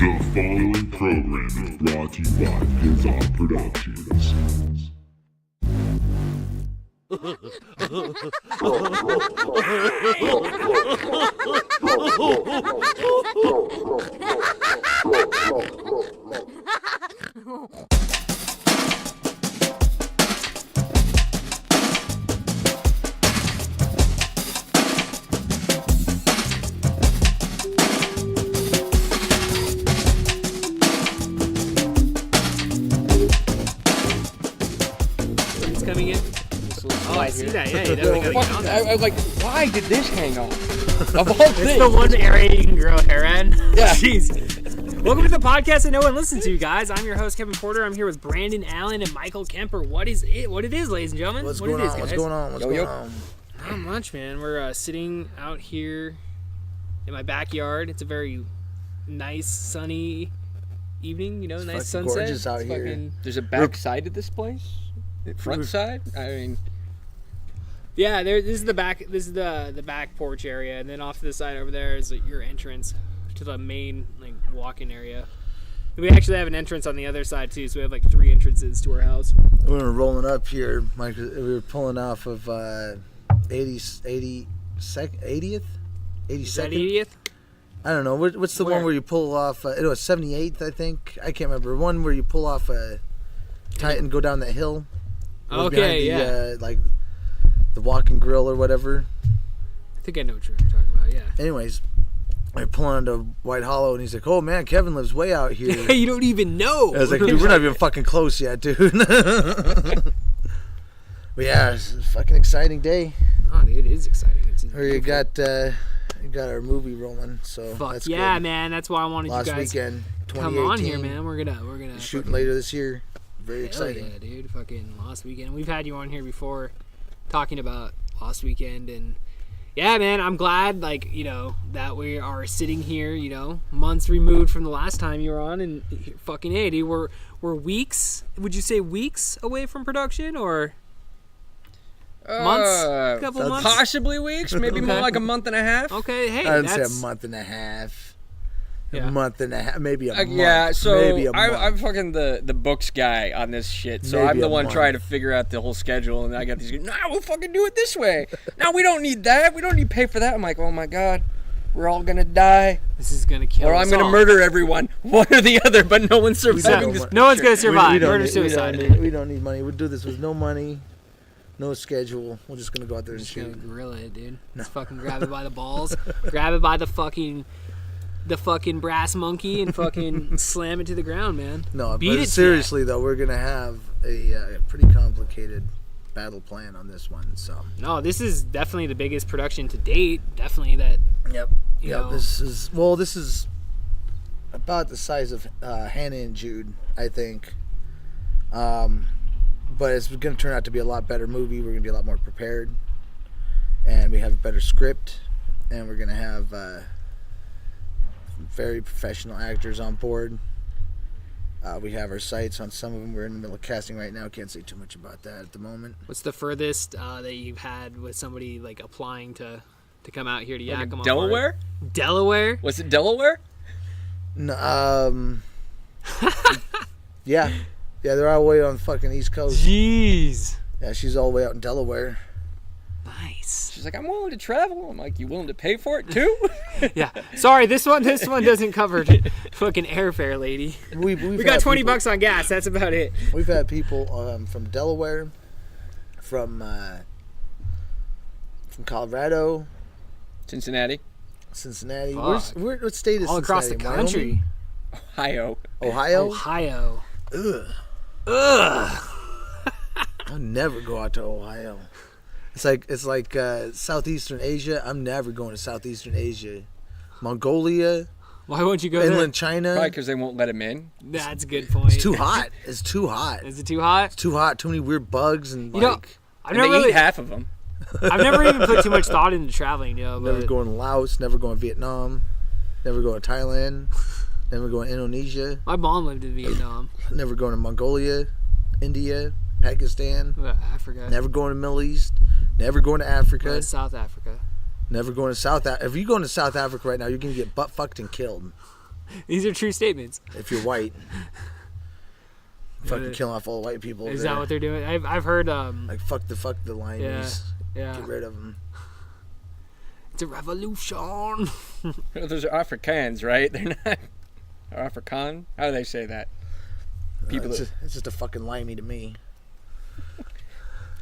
The following program is brought to you by Hilltop Productions. Coming in. Oh, I see that. Yeah, you definitely gotta get on that. I was like, why did this hang on? Of all things. It's the one area you can grow hair in. Yeah. Jeez. Welcome to the podcast that no one listens to, guys. I'm your host, Kevin Porter. I'm here with Brandon Allen and Michael Kemper. What is it? What it is, ladies and gentlemen? What's what going it is, on? guys? What's going on? What's going on? Not much, man. We're sitting out here in my backyard. It's a very nice, sunny evening. You know, It's nice fucking sunset. gorgeous out It's here. fucking- There's a back side to this place? Front side? I mean, Yeah, this is the back. This is the back porch area, and then off to the side over there is your entrance to the main walk-in area. And we actually have an entrance on the other side too, so we have 3 entrances to our house. We were rolling up here, Mike. We were pulling off of 80th? 82nd? Is that 80th? I don't know. What's the Where? one where you pull off? It was 78th, I think. I can't remember. One where you pull off and go down that hill. Okay, behind the, the walking grill or whatever. I think I know what you're talking about. Yeah. Anyways, we're pulling into White Hollow, and he's like, "Oh man, Kevin lives way out here." You don't even know. I was like, "Dude, we're not even fucking close yet, dude." But yeah, it's a fucking exciting day. Oh, dude, it is exciting. We got our movie rolling, so Fuck that's yeah, good. man. That's why I wanted Last you guys weekend, to come on here, 2018. man. We're gonna Shooting later this year. Very Hell exciting. yeah, dude. Fucking Lost Weekend. We've had you on here before talking about Lost Weekend, and yeah, man, I'm glad that we are sitting here, months removed from the last time you were on, and fucking hey, dude, we're weeks, would you say weeks away from production, or months? Couple months? possibly weeks, maybe more like a month and a half. Okay, hey, I'd say that's a month and a half. Yeah. A month and a half, maybe a month. Yeah, so maybe a month. I'm fucking the books guy on this shit. So Maybe I'm the a one month. trying to figure out the whole schedule, and I got these guys, nah, we'll fucking do it this way. No, we don't need that. We don't need to pay for that. I'm like, oh my god, we're all gonna die. this is gonna kill Or us I'm gonna all. murder everyone. One or the other, but no one's surviving this. No one's gonna We survive. don't Murder need- suicide. We don't need money. We'll do this with no money, no schedule. We're just gonna go out there and Just gonna shoot. gorilla it, dude. Just fucking grab it by the balls, grab it by the fucking brass monkey, and fucking slam it to the ground, man. No, Beat but it, seriously though, we're gonna have a pretty complicated battle plan on this one. So. No, this is definitely the biggest production to date. Definitely that. Yep. You Yep. know. This is about the size of Hannah and Jude, I think. But it's going to turn out to be a lot better movie. We're going to be a lot more prepared, and we have a better script, and we're going to have very professional actors on board. We have our sights on some of them. We're in the middle of casting right now. Can't say too much about that at the moment. What's the furthest that you've had with somebody applying to come out here to Yakima? Delaware? Delaware? Was it Delaware? No, yeah, they're all the way on the fucking East Coast. Jeez. Yeah, she's all the way out in Delaware. Nice. She's like, I'm willing to travel. I'm like, you willing to pay for it too? Yeah. Sorry, this one doesn't cover fucking airfare, lady. We've We had got $20 people- on gas. That's about it. We've had people from Delaware, from Colorado, Cincinnati, Cincinnati. Fuck. What state is All across the Cincinnati? country. Ohio. Ohio? Ohio. Ugh. I'll never go out to Ohio. It's like Southeastern Asia. I'm never going to Southeastern Asia. Mongolia, Why won't you go inland there? China. Probably because they won't let him in. That's a good point. It's too hot. It's too hot. Is it too hot? It's too hot. Too many weird bugs and You know, I've And never they really, eat half of them. I've never even put too much thought into traveling, never but going to Laos. Never going to Vietnam. Never going to Thailand. Never going to Indonesia. my mom lived in Vietnam. Never going to Mongolia, India, Pakistan. Africa. Never going to Middle East. Never going to Africa. South Africa. Never going to South Africa. If you go to South Africa right now, you're going to get butt fucked and killed. These are true statements. If you're white, fucking killing off all white people. Is that what they're doing? I've heard. Like fuck the limeys. Yeah. Get rid of them. It's a revolution. Those are Africans, right? They're not. Or African? How do they say that? It's just a fucking limey to me.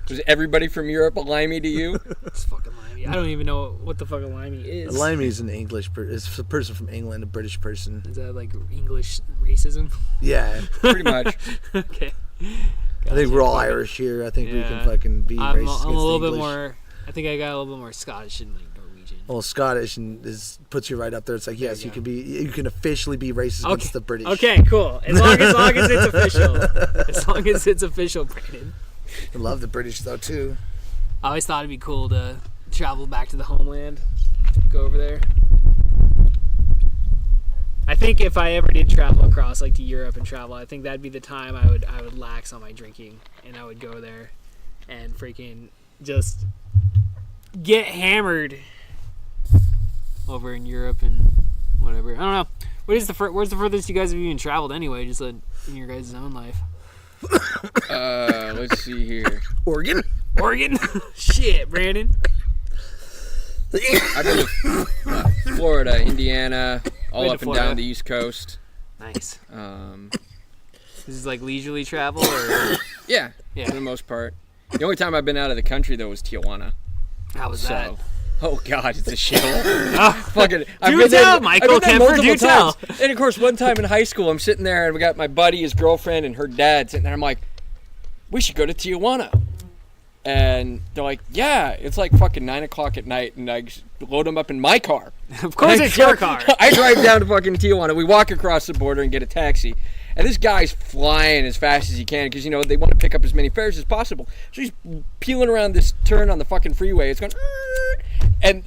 Was everybody from Europe a limey to you? It's fucking limey. I don't even know what the fucking limey is. A limey is an English it's a person from England, a British person. Is that like English racism? Yeah. Pretty much. Okay. I think we're all Irish here. I think we can fucking be racist against I'm a little English. bit more. I think I got a little bit more Scottish and like Norwegian. Well, Scottish puts you right up there. It's like yes, you can officially be racist against the British. Okay, cool. As long as it's official. As long as it's official, Brandon. I love the British though too. I always thought it'd be cool to travel back to the homeland, go over there. I think if I ever did travel across like to Europe and travel, I think that'd be the time I would lax on my drinking and I would go there and freaking just get hammered over in Europe and whatever. I don't know. Where's the furthest you guys have even traveled anyway? Just in your guys' own life. Let's see here. Oregon. Shit, Brandon. I've been to Florida, Indiana, all Been to up and Florida. down the East Coast. Nice. This is like leisurely travel, or Yeah, Yeah. for the most part. The only time I've been out of the country though was Tijuana. how was that? So, oh god, it's a shithole. Oh, Fucking, do tell, Michael Kemper. Do tell. And of course, one time in high school, I'm sitting there and we got my buddy, his girlfriend, and her dad sitting there. I'm like, we should go to Tijuana. And they're like, yeah, it's like fucking 9 o'clock at night, and I load them up in my car. Of course, it's your car. I drive down to fucking Tijuana. We walk across the border and get a taxi. And this guy's flying as fast as he can because, you know, they want to pick up as many fares as possible. So he's peeling around this turn on the fucking freeway. It's going, and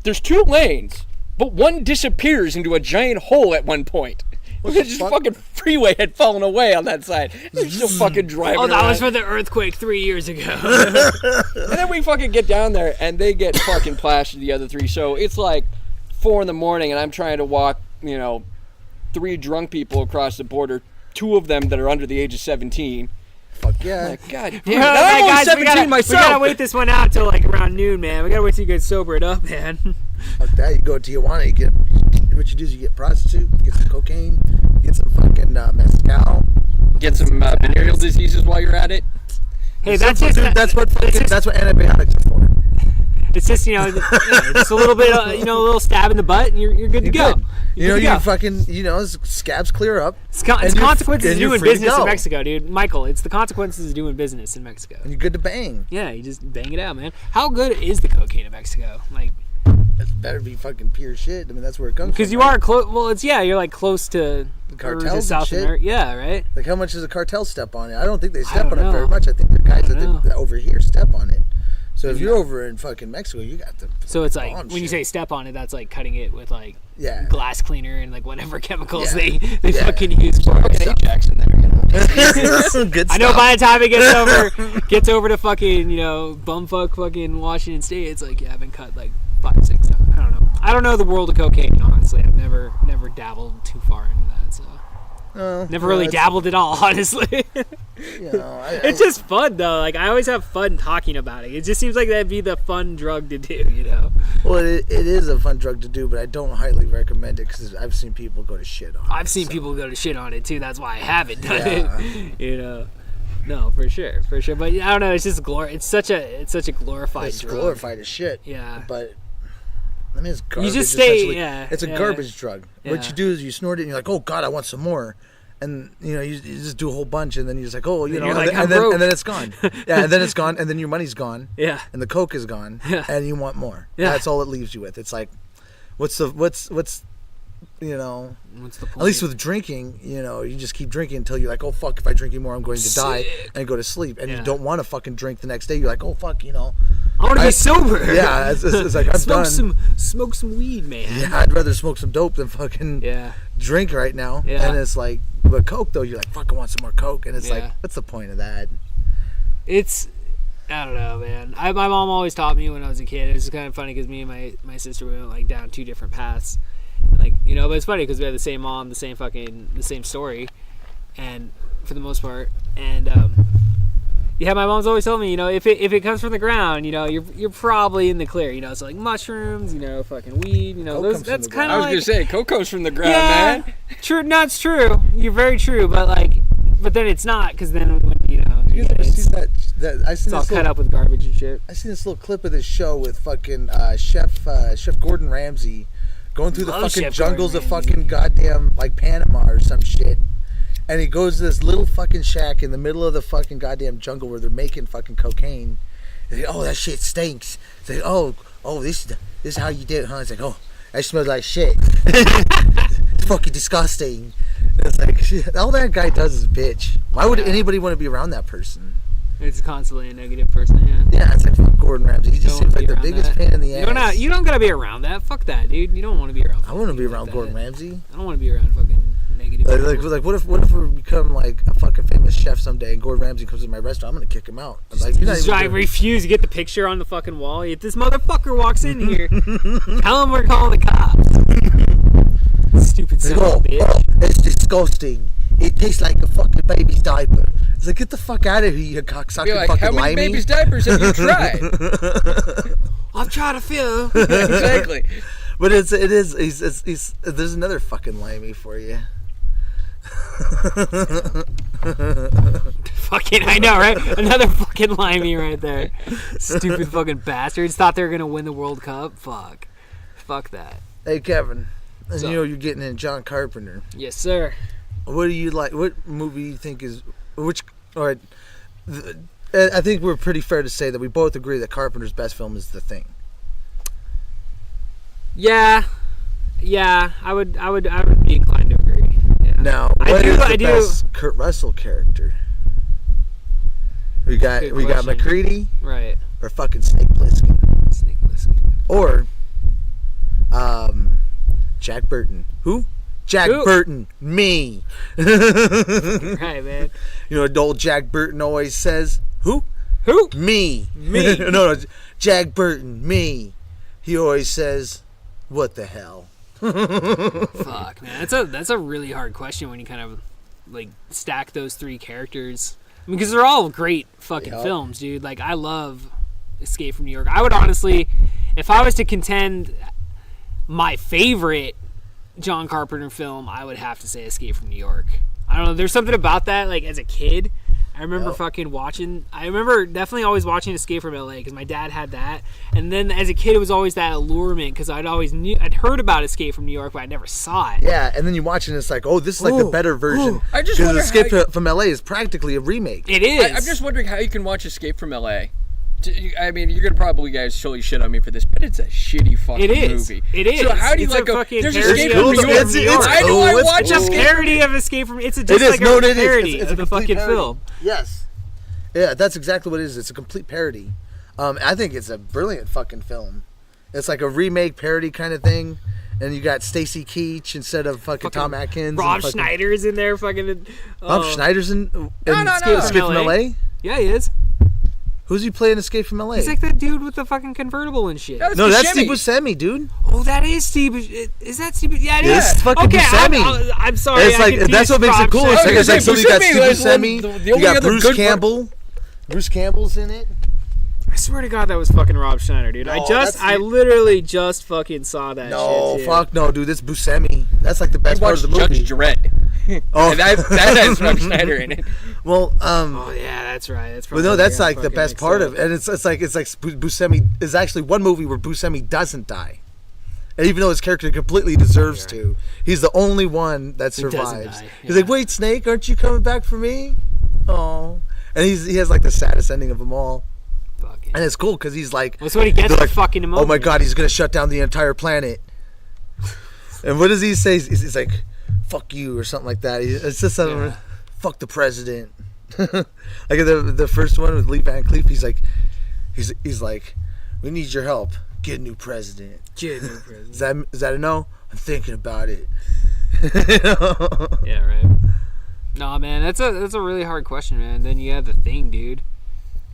there's 2 lanes, but one disappears into a giant hole at one point. This fucking freeway had fallen away on that side. They're still fucking driving Oh, that around. was for the earthquake 3 years ago. And then we fucking get down there, and they get fucking plastered, the other 3. So it's like 4 in the morning, and I'm trying to walk, you know, 3 drunk people across the border, 2 of them that are under the age of 17. Fuck yeah. Like, God damn it. Well, I'm only guys, 17 we myself. gotta wait this one out till like around noon, man. We gotta wait till you get sober it up, man. Fuck that. You go to Tijuana, what you do is you get prostitute, get some cocaine, get some fucking mezcal. Get some venereal diseases while you're at it. Hey, that's just That's what antibiotics are for. it's just just a little bit, a little stab in the butt, and you're good to go. Good. You're good to go. fucking, scabs clear up. It's and you're- consequences and of you're doing free to business in go. Mexico, dude. Michael, it's the consequences of doing business in Mexico. And you're good to bang. Yeah, you just bang it out, man. How good is the cocaine in Mexico? Like, It better be fucking pure shit. I mean, that's where it comes from. because you right? are close. Well, you're like close to The cartels and South shit. America. Yeah, right. Like, how much does a cartel step on it? I don't think they step don't on it know. very much. I think the guys I don't that over here step on it. So if you're over in fucking Mexico, you got the So it's like bomb when you shit. say step on it, that's like cutting it with like Yeah. glass cleaner and like whatever chemicals Yeah. they Yeah. fucking use for it. Fucking Ajax in there, you know. Good I know stuff. by the time it gets over to fucking bumfuck fucking Washington State, it's like I've been cut like 5, 6 times. I don't know the world of cocaine, honestly. I've never dabbled too far into that, so never really dabbled at all, honestly. It's just fun though. Like I always have fun talking about it. It just seems like that'd be the fun drug to do, Well, it is a fun drug to do, but I don't highly recommend it because I've seen people go to shit on it. I've seen people go to shit on it too. That's why I haven't done Yeah. it. No, for sure. But I don't know. It's just It's such a glorified It's drug. glorified as shit. Yeah. But I mean, it's garbage. just stay- essentially. yeah, It's a yeah. garbage drug. What Yeah. you do is you snort it and you're like, oh God, I want some more. And you just do a whole bunch and then you're just like, oh, you're and, like, then, I'm and, then, broke. and then it's gone. Yeah, and then it's gone and then your money's gone. Yeah. And the coke is gone. Yeah. And you want more. Yeah. That's all it leaves you with. It's like, what's What's the point? at least with drinking, you just keep drinking until you're like, oh fuck, if I drink anymore, I'm going to die Sick. and go to sleep. And Yeah. you don't want to fucking drink the next day. You're like, oh fuck, I want to be sober. Yeah, it's like I'm done. Smoke some weed, man. Yeah, I'd rather smoke some dope than fucking Yeah. drink right now. Yeah. And it's like, but coke though, you're like, fuck, I want some more coke. And it's Yeah. like, what's the point of that? I don't know, man. My mom always taught me when I was a kid. It was kind of funny because me and my sister went like down 2 different paths, Like, you know, but it's funny because we have the same mom, the same story, and for the most part, and yeah, my mom's always told me, you know, if it comes from the ground, you know, you're probably in the clear, you know, so like mushrooms, you know, fucking weed, you know, that's kind of I was like, gonna say coco's from the ground, yeah, man. True, no, it's true. You're very true, but then it's not, because then when you know, You ever seen that? I it's seen all this cut little, up with garbage and shit. I seen this little clip of this show with fucking Chef Gordon Ramsay going through the Love fucking Chef jungles Gordon of Ramsay. fucking goddamn like Panama or some shit. And he goes to this little fucking shack in the middle of the fucking goddamn jungle where they're making fucking cocaine. He's like, oh, that shit stinks. It's like, oh, this is how you did it, huh? It's like, oh, that smells like shit. It's fucking disgusting. And it's like, shit, all that guy does is bitch. Why would anybody want to be around that person? It's constantly a negative person, yeah. Yeah, it's like fuck Gordon Ramsay. He just Don't seems wanna like be the around biggest that. pain in the ass. You don't gotta be around that. Fuck that, dude. You don't want to be around. I want to be people around like Gordon that. Ramsay. I don't want to be around fucking negative. people. Like what if we become like a fucking famous chef someday and Gordon Ramsay comes to my restaurant? I'm gonna kick him out. I'm like, you're not Just, even I doing- refuse to get the picture on the fucking wall. If this motherfucker walks in here, tell him we're calling the cops. Stupid son of a bitch. It's disgusting. It tastes like a fucking baby's diaper. It's like, get the fuck out of here, you cocksucking You're like, fucking how many limey. babies' diapers have you tried? I'm trying to fill. Exactly. But it is. He's there's another fucking limey for you. Fucking, I know, right? Another fucking limey right there. Stupid fucking bastards. Thought they were gonna win the World Cup. Fuck that. Hey Kevin, and So- you know you're getting in John Carpenter. Yes, sir. What do you like? What movie you think is which? All right, I think we're pretty fair to say that we both agree that Carpenter's best film is The Thing. Yeah, I would be inclined to agree. Yeah. Now, what is the best Kurt Russell character? We got Good question. McCready Right. or fucking Snake Plissken Snake Plissken. or Jack Burton. Who? Jack Who? Burton. Me. Right, man. You know, old Jack Burton always says, "Who? Who? Me. Me. no, Jack Burton. Me." He always says, "What the hell?" Fuck, man. That's a really hard question when you kind of like stack those three characters. I mean, because they're all great fucking Yep. films, dude. Like, I love Escape from New York. I would honestly, if I was to contend my favorite John Carpenter film, I would have to say Escape from New York. I don't know. There's something about that. Like, as a kid, I remember fucking watching. I remember definitely always watching Escape from LA because my dad had that. And then as a kid, it was always that allurement because I'd heard about Escape from New York, but I never saw it. Yeah, and then you watch it and it's like, oh, this is like the better version. I just 'Cause wonder Escape how from LA is practically a remake. It is. I'm just wondering how you can watch Escape from LA. I mean, you're gonna probably guys surely shit on me for this, but it's a shitty fucking It is. movie. It is. So how do you It's like a go? fucking There's parody Escape of from New Escape York. from New York. Why do Oh, I it's watch cool. It's a Escape? parody of Escape from. It's It just is. like No, a it is. parody It's a of the complete fucking parody. film. Yes. Yeah, that's exactly what it is. It's a complete parody. I think it's a brilliant fucking film. It's like a remake parody kind of thing. And you got Stacy Keach instead of fucking Tom Atkins. Rob and fucking- Schneider's in there, fucking. Rob Schneider's in no. Escape from LA? Yeah, he is. Who's he playing Escape from LA? He's like that dude with the fucking convertible and shit. That's No, that's Buscemi. Steve Buscemi, dude. Oh, that is Steve. Is that Steve? Yeah, it is. It's fucking okay, Buscemi. I'm sorry. It's I like confused that's what makes it Rob cool. Schneider. It's like, I it's like was gonna so you got say, Steve Buscemi was Buscemi, the only you got other Bruce good one. Campbell. Bruce Campbell's in it. I swear to God, that was fucking Rob Schneider, dude. No, that's I the- literally just fucking saw that No, shit, dude. fuck no, dude. That's Buscemi. That's like the best part Watch of the movie. Judge Dredd. Oh, And that has Rob Schneider in it. well, Oh yeah, that's right. That's well, probably no, that's what I like the fucking best mixed part up. of it. And it's like Buscemi is actually one movie where Buscemi doesn't die. And even though his character completely deserves to, he's the only one that doesn't survives. die, He's like, yeah. "Wait, Snake, aren't you coming back for me?" Oh, and he has like the saddest ending of them all. Fucking. And it's cool because he's like, That's what he gets they're for like, fucking him "Oh my over. God, he's gonna shut down the entire planet." And what does he say? He's like, "Fuck you" or something like that. It's just something. Yeah. Fuck the president. Like the first one with Lee Van Cleef, he's like, "We need your help. Get a new president." Is that a no? I'm thinking about it. Yeah, right. Nah, man, that's a really hard question, man. Then you have the Thing, dude.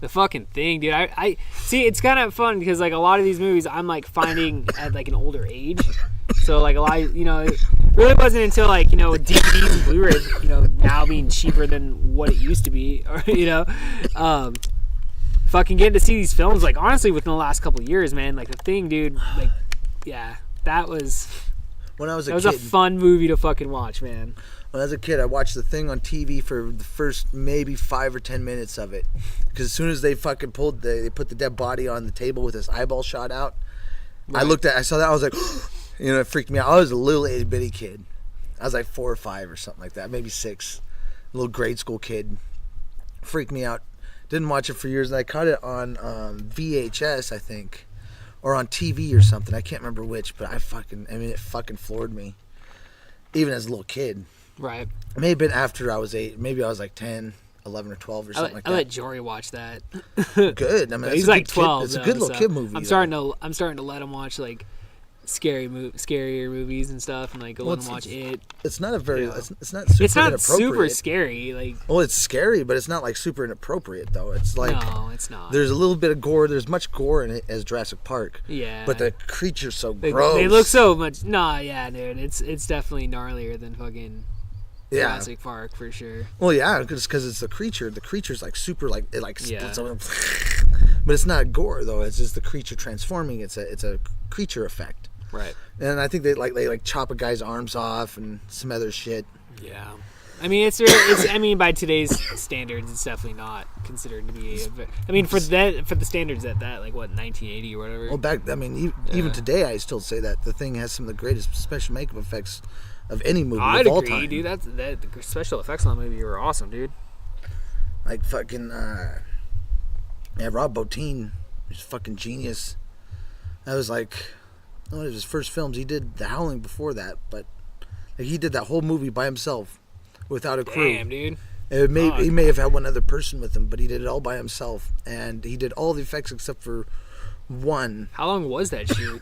The fucking Thing, dude. I see. It's kind of fun because like a lot of these movies, I'm like finding at like an older age. So like a lot, it really wasn't until like DVDs and Blu-rays, now being cheaper than what it used to be, or fucking getting to see these films like honestly within the last couple of years, man. Like The Thing, dude. Like, yeah, that was When I was a that kid, was a fun movie to fucking watch, man. when I was a kid, I watched The Thing on TV for the first maybe 5 or 10 minutes of it, because as soon as they fucking they put the dead body on the table with his eyeball shot out, Right. I saw that, I was like, it freaked me out. I was a little itty bitty kid. I was like 4 or 5 or something like that, maybe 6, a little grade school kid. Freaked me out. Didn't watch it for years, and I caught it on VHS, I think, or on TV or something. I can't remember which, but it fucking floored me, even as a little kid. Right. It may have been after I was 8. Maybe I was like 10, 11 or 12 or something like I that. let Jory watch that. Good. I mean, He's it's a like good 12. Kid. It's a though, good little so kid movie. I'm starting to let him watch like scarier movies and stuff, and like let him watch it. It's not a very. Yeah. It's not super It's not inappropriate. super scary. Like, Well, it's scary, but it's not like super inappropriate though. It's like no, it's not. there's a little bit of gore. There's much gore in it as Jurassic Park. Yeah. But the creature's so They gross. look so much. Nah, yeah, dude. It's definitely gnarlier than fucking Yeah. Jurassic Park for sure. Well, yeah, because it's the creature. The creature's like super, like it like splits Yeah. open. But it's not gore though. It's just the creature transforming. It's a creature effect. Right. And I think they chop a guy's arms off and some other shit. Yeah. I mean, it's by today's standards, it's definitely not considered to be. I mean, for the standards at that, like what 1980 or whatever. Well, even today, I still say that The Thing has some of the greatest special makeup effects of any movie I'd of all agree, time. dude. The special effects on that movie were awesome, dude. Like fucking, Rob Bottin, he's a fucking genius. That was like one of his first films. He did The Howling before that, but like, he did that whole movie by himself without a crew. Damn, dude. He may have had one other person with him, but he did it all by himself, and he did all the effects except for one. How long was that shoot?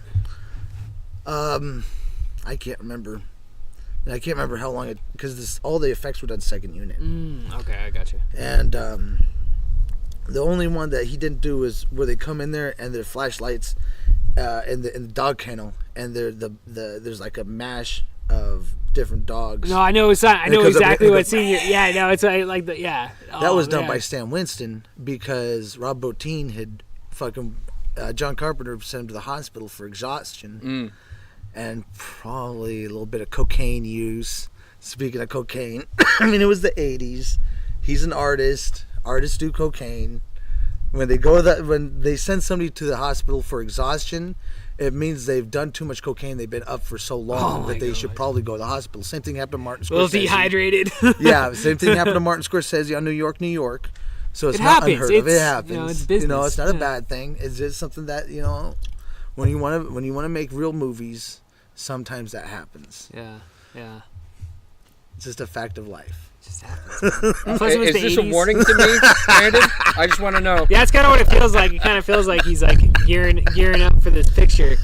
I can't remember. And I can't remember how long it, because all the effects were done second unit. Okay, I got you. And the only one that he didn't do is where they come in there and their flashlights in the dog kennel, and there's like a mash of different dogs. No, I know it's not. I know Because of exactly the- what scene. Yeah, I know it's like the yeah. That was done man. by Stan Winston, because Rob Bottin had fucking John Carpenter sent him to the hospital for exhaustion and probably a little bit of cocaine use. Speaking of cocaine, I mean, it was the 80s. He's an artist. Artists do cocaine. When they send somebody to the hospital for exhaustion, it means they've done too much cocaine. They've been up for so long my that they should God. probably go to the hospital. Same thing happened to Martin Scorsese. A little dehydrated. Yeah, same thing happened to Martin Scorsese on New York, New York. So it's It not happens. unheard of. It It's, happens. it's business. It's not a Yeah. bad thing. It's just something that when you want to make real movies, sometimes that happens. Yeah, yeah. It's just a fact of life. It just happens. Plus, it was Is the this 80s. a warning to me, Brandon? I just want to know. Yeah, it's kind of what it feels like. It kind of feels like he's like gearing up for this picture.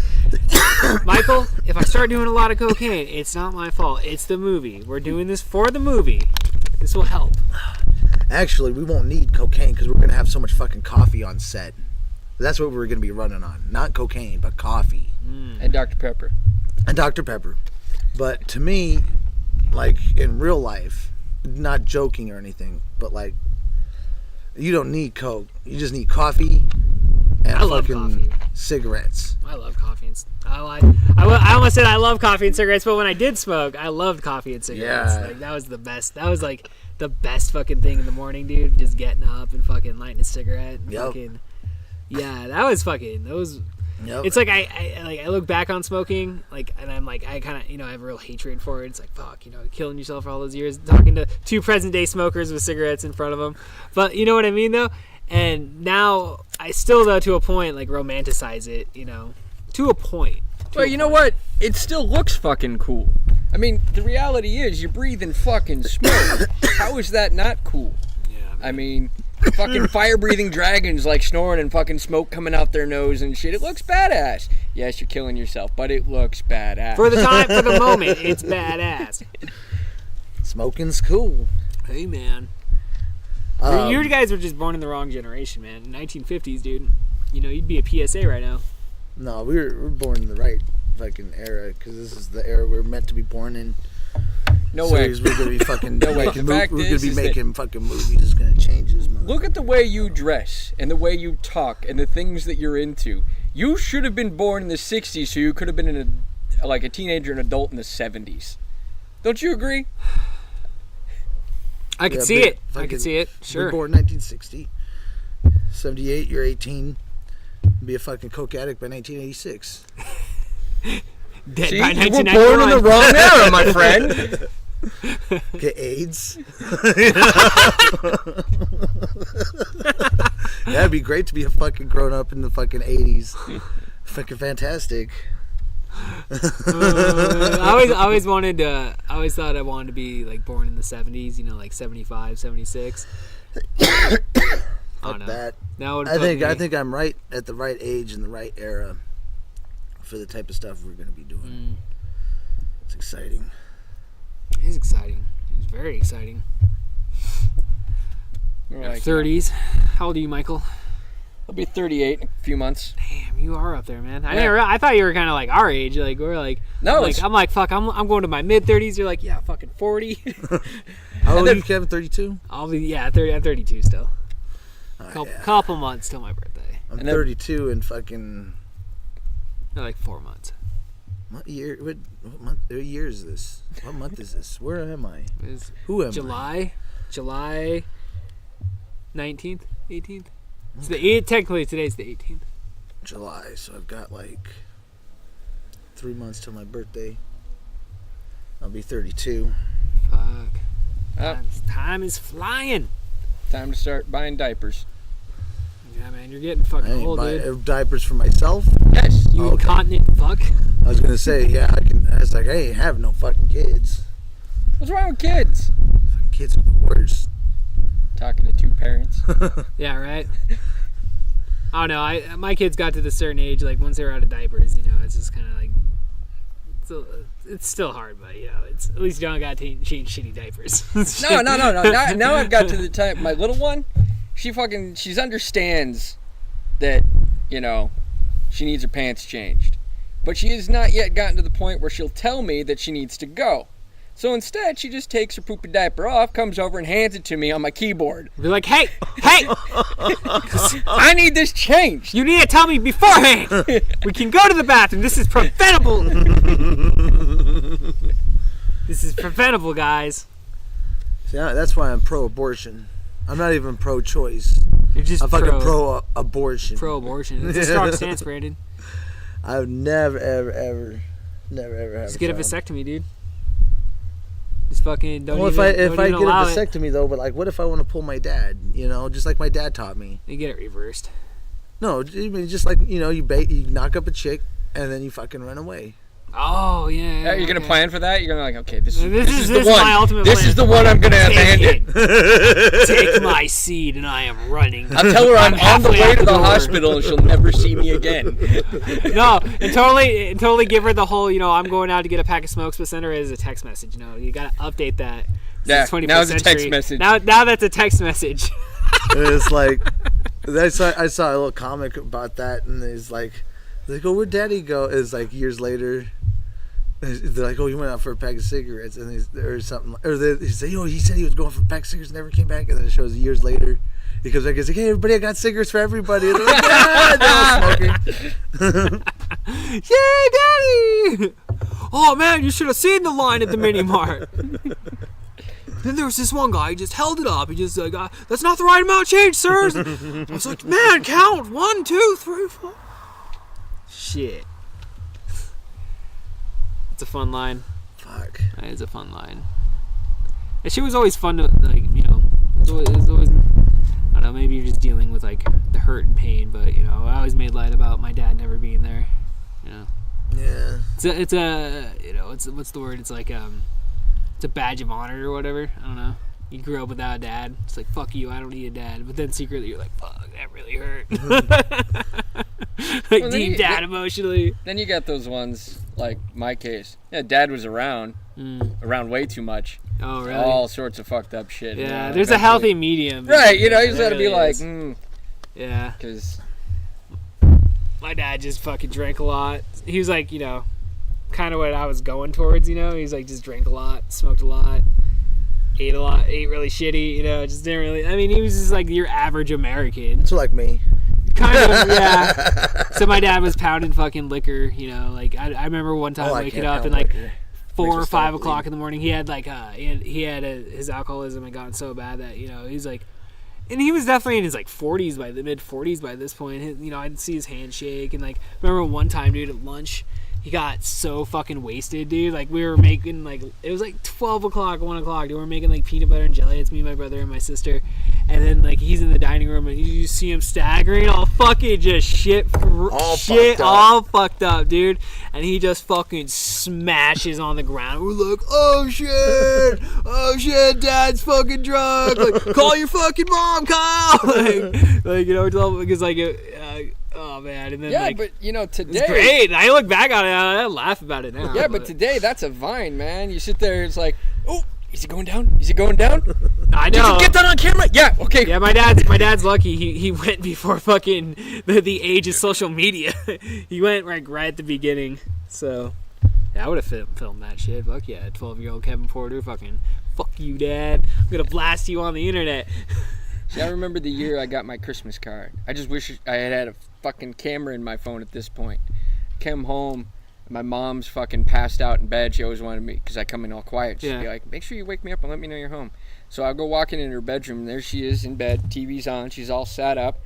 Michael, if I start doing a lot of cocaine, it's not my fault. It's the movie. We're doing this for the movie. This will help. Actually, we won't need cocaine because we're gonna have so much fucking coffee on set. That's what we're gonna be running on. Not cocaine, but coffee And Dr. Pepper. and Dr. Pepper. But to me, like in real life, not joking or anything, but like, you don't need Coke. You just need coffee and I love fucking coffee. cigarettes. I love coffee and I almost said I love coffee and cigarettes, but when I did smoke, I loved coffee and cigarettes. Yeah. Like that was the best. That was like the best fucking thing in the morning, dude. Just getting up and fucking lighting a cigarette. And Yep. fucking, yeah, that was fucking. Those. Yep. It's like I look back on smoking, like, and I'm like, I kind of, I have a real hatred for it. It's like, fuck, killing yourself for all those years, talking to two present day smokers with cigarettes in front of them. But you know what I mean, though. And now I still, though, to a point, like romanticize it, to a point. Well, you know what? It still looks fucking cool. I mean, the reality is you're breathing fucking smoke. How is that not cool? Yeah. I mean, fucking fire-breathing dragons like snoring and fucking smoke coming out their nose and shit. It looks badass. Yes, you're killing yourself, but it looks badass. For the moment, it's badass. Smoking's cool. Hey, man. You guys were just born in the wrong generation, man. 1950s, dude. You'd be a PSA right now. No, we're born in the right fucking era, because this is the era we're meant to be born in. No way. We're gonna be fucking No way. making The fact we're gonna be is making fucking movies that's gonna change this. Look at the way you dress and the way you talk and the things that you're into. You should have been born in the 60s, so you could have been like a teenager and adult in the 70s. Don't you agree? I can see it. I can see it. Sure. Born 1960. 78, you're 18. Be a fucking coke addict by 1986. Dead See, by you were born in the 1991. wrong era, my friend. Get AIDS. Yeah, it'd be great to be a fucking grown up in the fucking 80s. Fucking fantastic. I always wanted to. I always thought I wanted to be like born in the 70s. You know, like 75, 76. I don't know. That. I I think I'm right at the right age and the right era for the type of stuff we're gonna be doing. It's exciting. It's exciting. It's very exciting. Like, 30s. How old are you, Michael? I'll be 38 in a few months. Damn, you are up there, man. Yeah. I thought you were kind of like our age. Like we're like. No, I'm like fuck. I'm going to my mid 30s. You're like, yeah, fucking 40. How old are you, Kevin? 32? I'll be 30. I'm 32 still. Oh, yeah. Couple months till my birthday. I'm 32 and fucking. Like 4 months. What year? What month? What year is this? What month is this? Where am I? It's Who am July 19th, 18th. It's the technically today's the 18th. July, so I've got like 3 months till my birthday. I'll be 32. Fuck. Time is flying. Time to start buying diapers. Yeah, man, you're getting fucking I ain't old, buying dude. diapers for myself. Yes. You Okay. incontinent fuck. I was gonna say, yeah, I was like, I ain't have no fucking kids. What's wrong with kids? Fucking kids are the worst. Talking to two parents. Yeah, right. I don't know. My kids got to the certain age, like once they were out of diapers, you know, it's just kind of like it's still hard, but you know, it's at least you don't got to change shitty diapers. No. Now I've got to the time. My little one, she understands that, you know, she needs her pants changed, but she has not yet gotten to the point where she'll tell me that she needs to go. So instead, she just takes her poopy diaper off, comes over and hands it to me on my keyboard. Be like, hey, I need this changed. you need to tell me beforehand. We can go to the bathroom. This is preventable. This is preventable, guys. See, that's why I'm pro-abortion. I'm not even pro-choice. You're just I'm fucking pro-abortion. pro-abortion. It's a strong stance, Brandon. I would never, ever have. Just get a vasectomy, dude. Just fucking don't Well, even. if I get a allow it. vasectomy though, but like, what if I want to pull my dad? You know, just like my dad taught me. You get it reversed. No, I mean, just like, you know, you knock up a chick and then you fucking run away. Oh yeah. You're gonna okay. plan for that? You're gonna like, okay, this is the this is one. my ultimate This plan. is the one I'm gonna abandon. Take my seed and I am running. I'll tell her I'm on the halfway way out to the door. hospital and she'll never see me again. No, and totally give her the whole, you know, I'm going out to get a pack of smokes, but send her as a text message. You know, you gotta update that. Yeah, It's 21st now it's a text century. message. Now that's a text message. And it's like, I saw a little comic about that, and it's like, they go, where'd daddy go? It's like years later. They're like, oh, he went out for a pack of cigarettes, and or something. Or they say, oh, he said he was going for a pack of cigarettes, never came back. And then it shows years later, he comes back and he's like, hey, everybody, I got cigarettes for everybody. And they're like, yeah, they're all smoking. Yay, daddy! Oh man, you should have seen the line at the mini mart. Then there was this one guy, he just held it up. He just like, that's not the right amount of change, sir. I was like, man, count 1, 2, 3, 4. Shit. It's a fun line. Fuck. That is a fun line. And she was always fun to, like, you know, it was always, I don't know, maybe you're just dealing with, like, the hurt and pain, but, you know, I always made light about my dad never being there, you know. Yeah. It's a you know, it's, what's the word? It's like, it's a badge of honor or whatever. I don't know. You grew up without a dad. It's like, fuck you, I don't need a dad. But then secretly you're like, fuck, that really hurt. Like, deep down emotionally. Then you got those ones, like my case. Yeah, dad was around way too much. Oh, really? All sorts of fucked up shit. Yeah, you know, there's a healthy medium. Right, you know, you just There gotta be really like, is. Yeah. because My dad just fucking drank a lot. He was like, you know, kind of what I was going towards, you know. He's like just drank a lot, smoked a lot, ate a lot, ate really shitty, you know. Just didn't really. I mean, he was just like your average American. So like me. Kind of, yeah. So my dad was pounding fucking liquor, you know. Like I remember one time waking up and like liquor. 4 or 5 o'clock in the morning. He had like his alcoholism had gotten so bad that, you know, he's like, and he was definitely in his like 40s by the mid 40s by this point. You know, I'd see his hand shake, and like remember one time, dude, at lunch. He got so fucking wasted, dude. Like, we were making, like, it was like 12 o'clock, 1 o'clock. Dude, we were making, like, peanut butter and jelly. It's me, my brother, and my sister. And then, like, he's in the dining room, and you see him staggering, all fucking just all fucked up, dude. And he just fucking smashes on the ground. We're like, oh, shit, Dad's fucking drunk. Like, call your fucking mom, Kyle. like you know, because, like, oh man, and then yeah, like, but you know today it's great. I look back on it, I laugh about it now. Yeah, but today that's a vine, man. You sit there, it's like, oh, is he going down? Is he going down? I know. Did you get that on camera? Yeah. Okay. Yeah, my dad's lucky. He went before fucking the age of social media. He went like right at the beginning. So yeah, I would have filmed that shit. Fuck yeah, 12-year-old Kevin Porter. Fucking fuck you, Dad. I'm gonna blast you on the internet. See, I remember the year I got my Christmas card. I just wish I had a fucking camera in my phone at this point. I came home, my mom's fucking passed out in bed. She always wanted me, because I come in all quiet. She'd be like, make sure you wake me up and let me know you're home. So I'll go walking in her bedroom, and there she is in bed, TV's on, she's all sat up.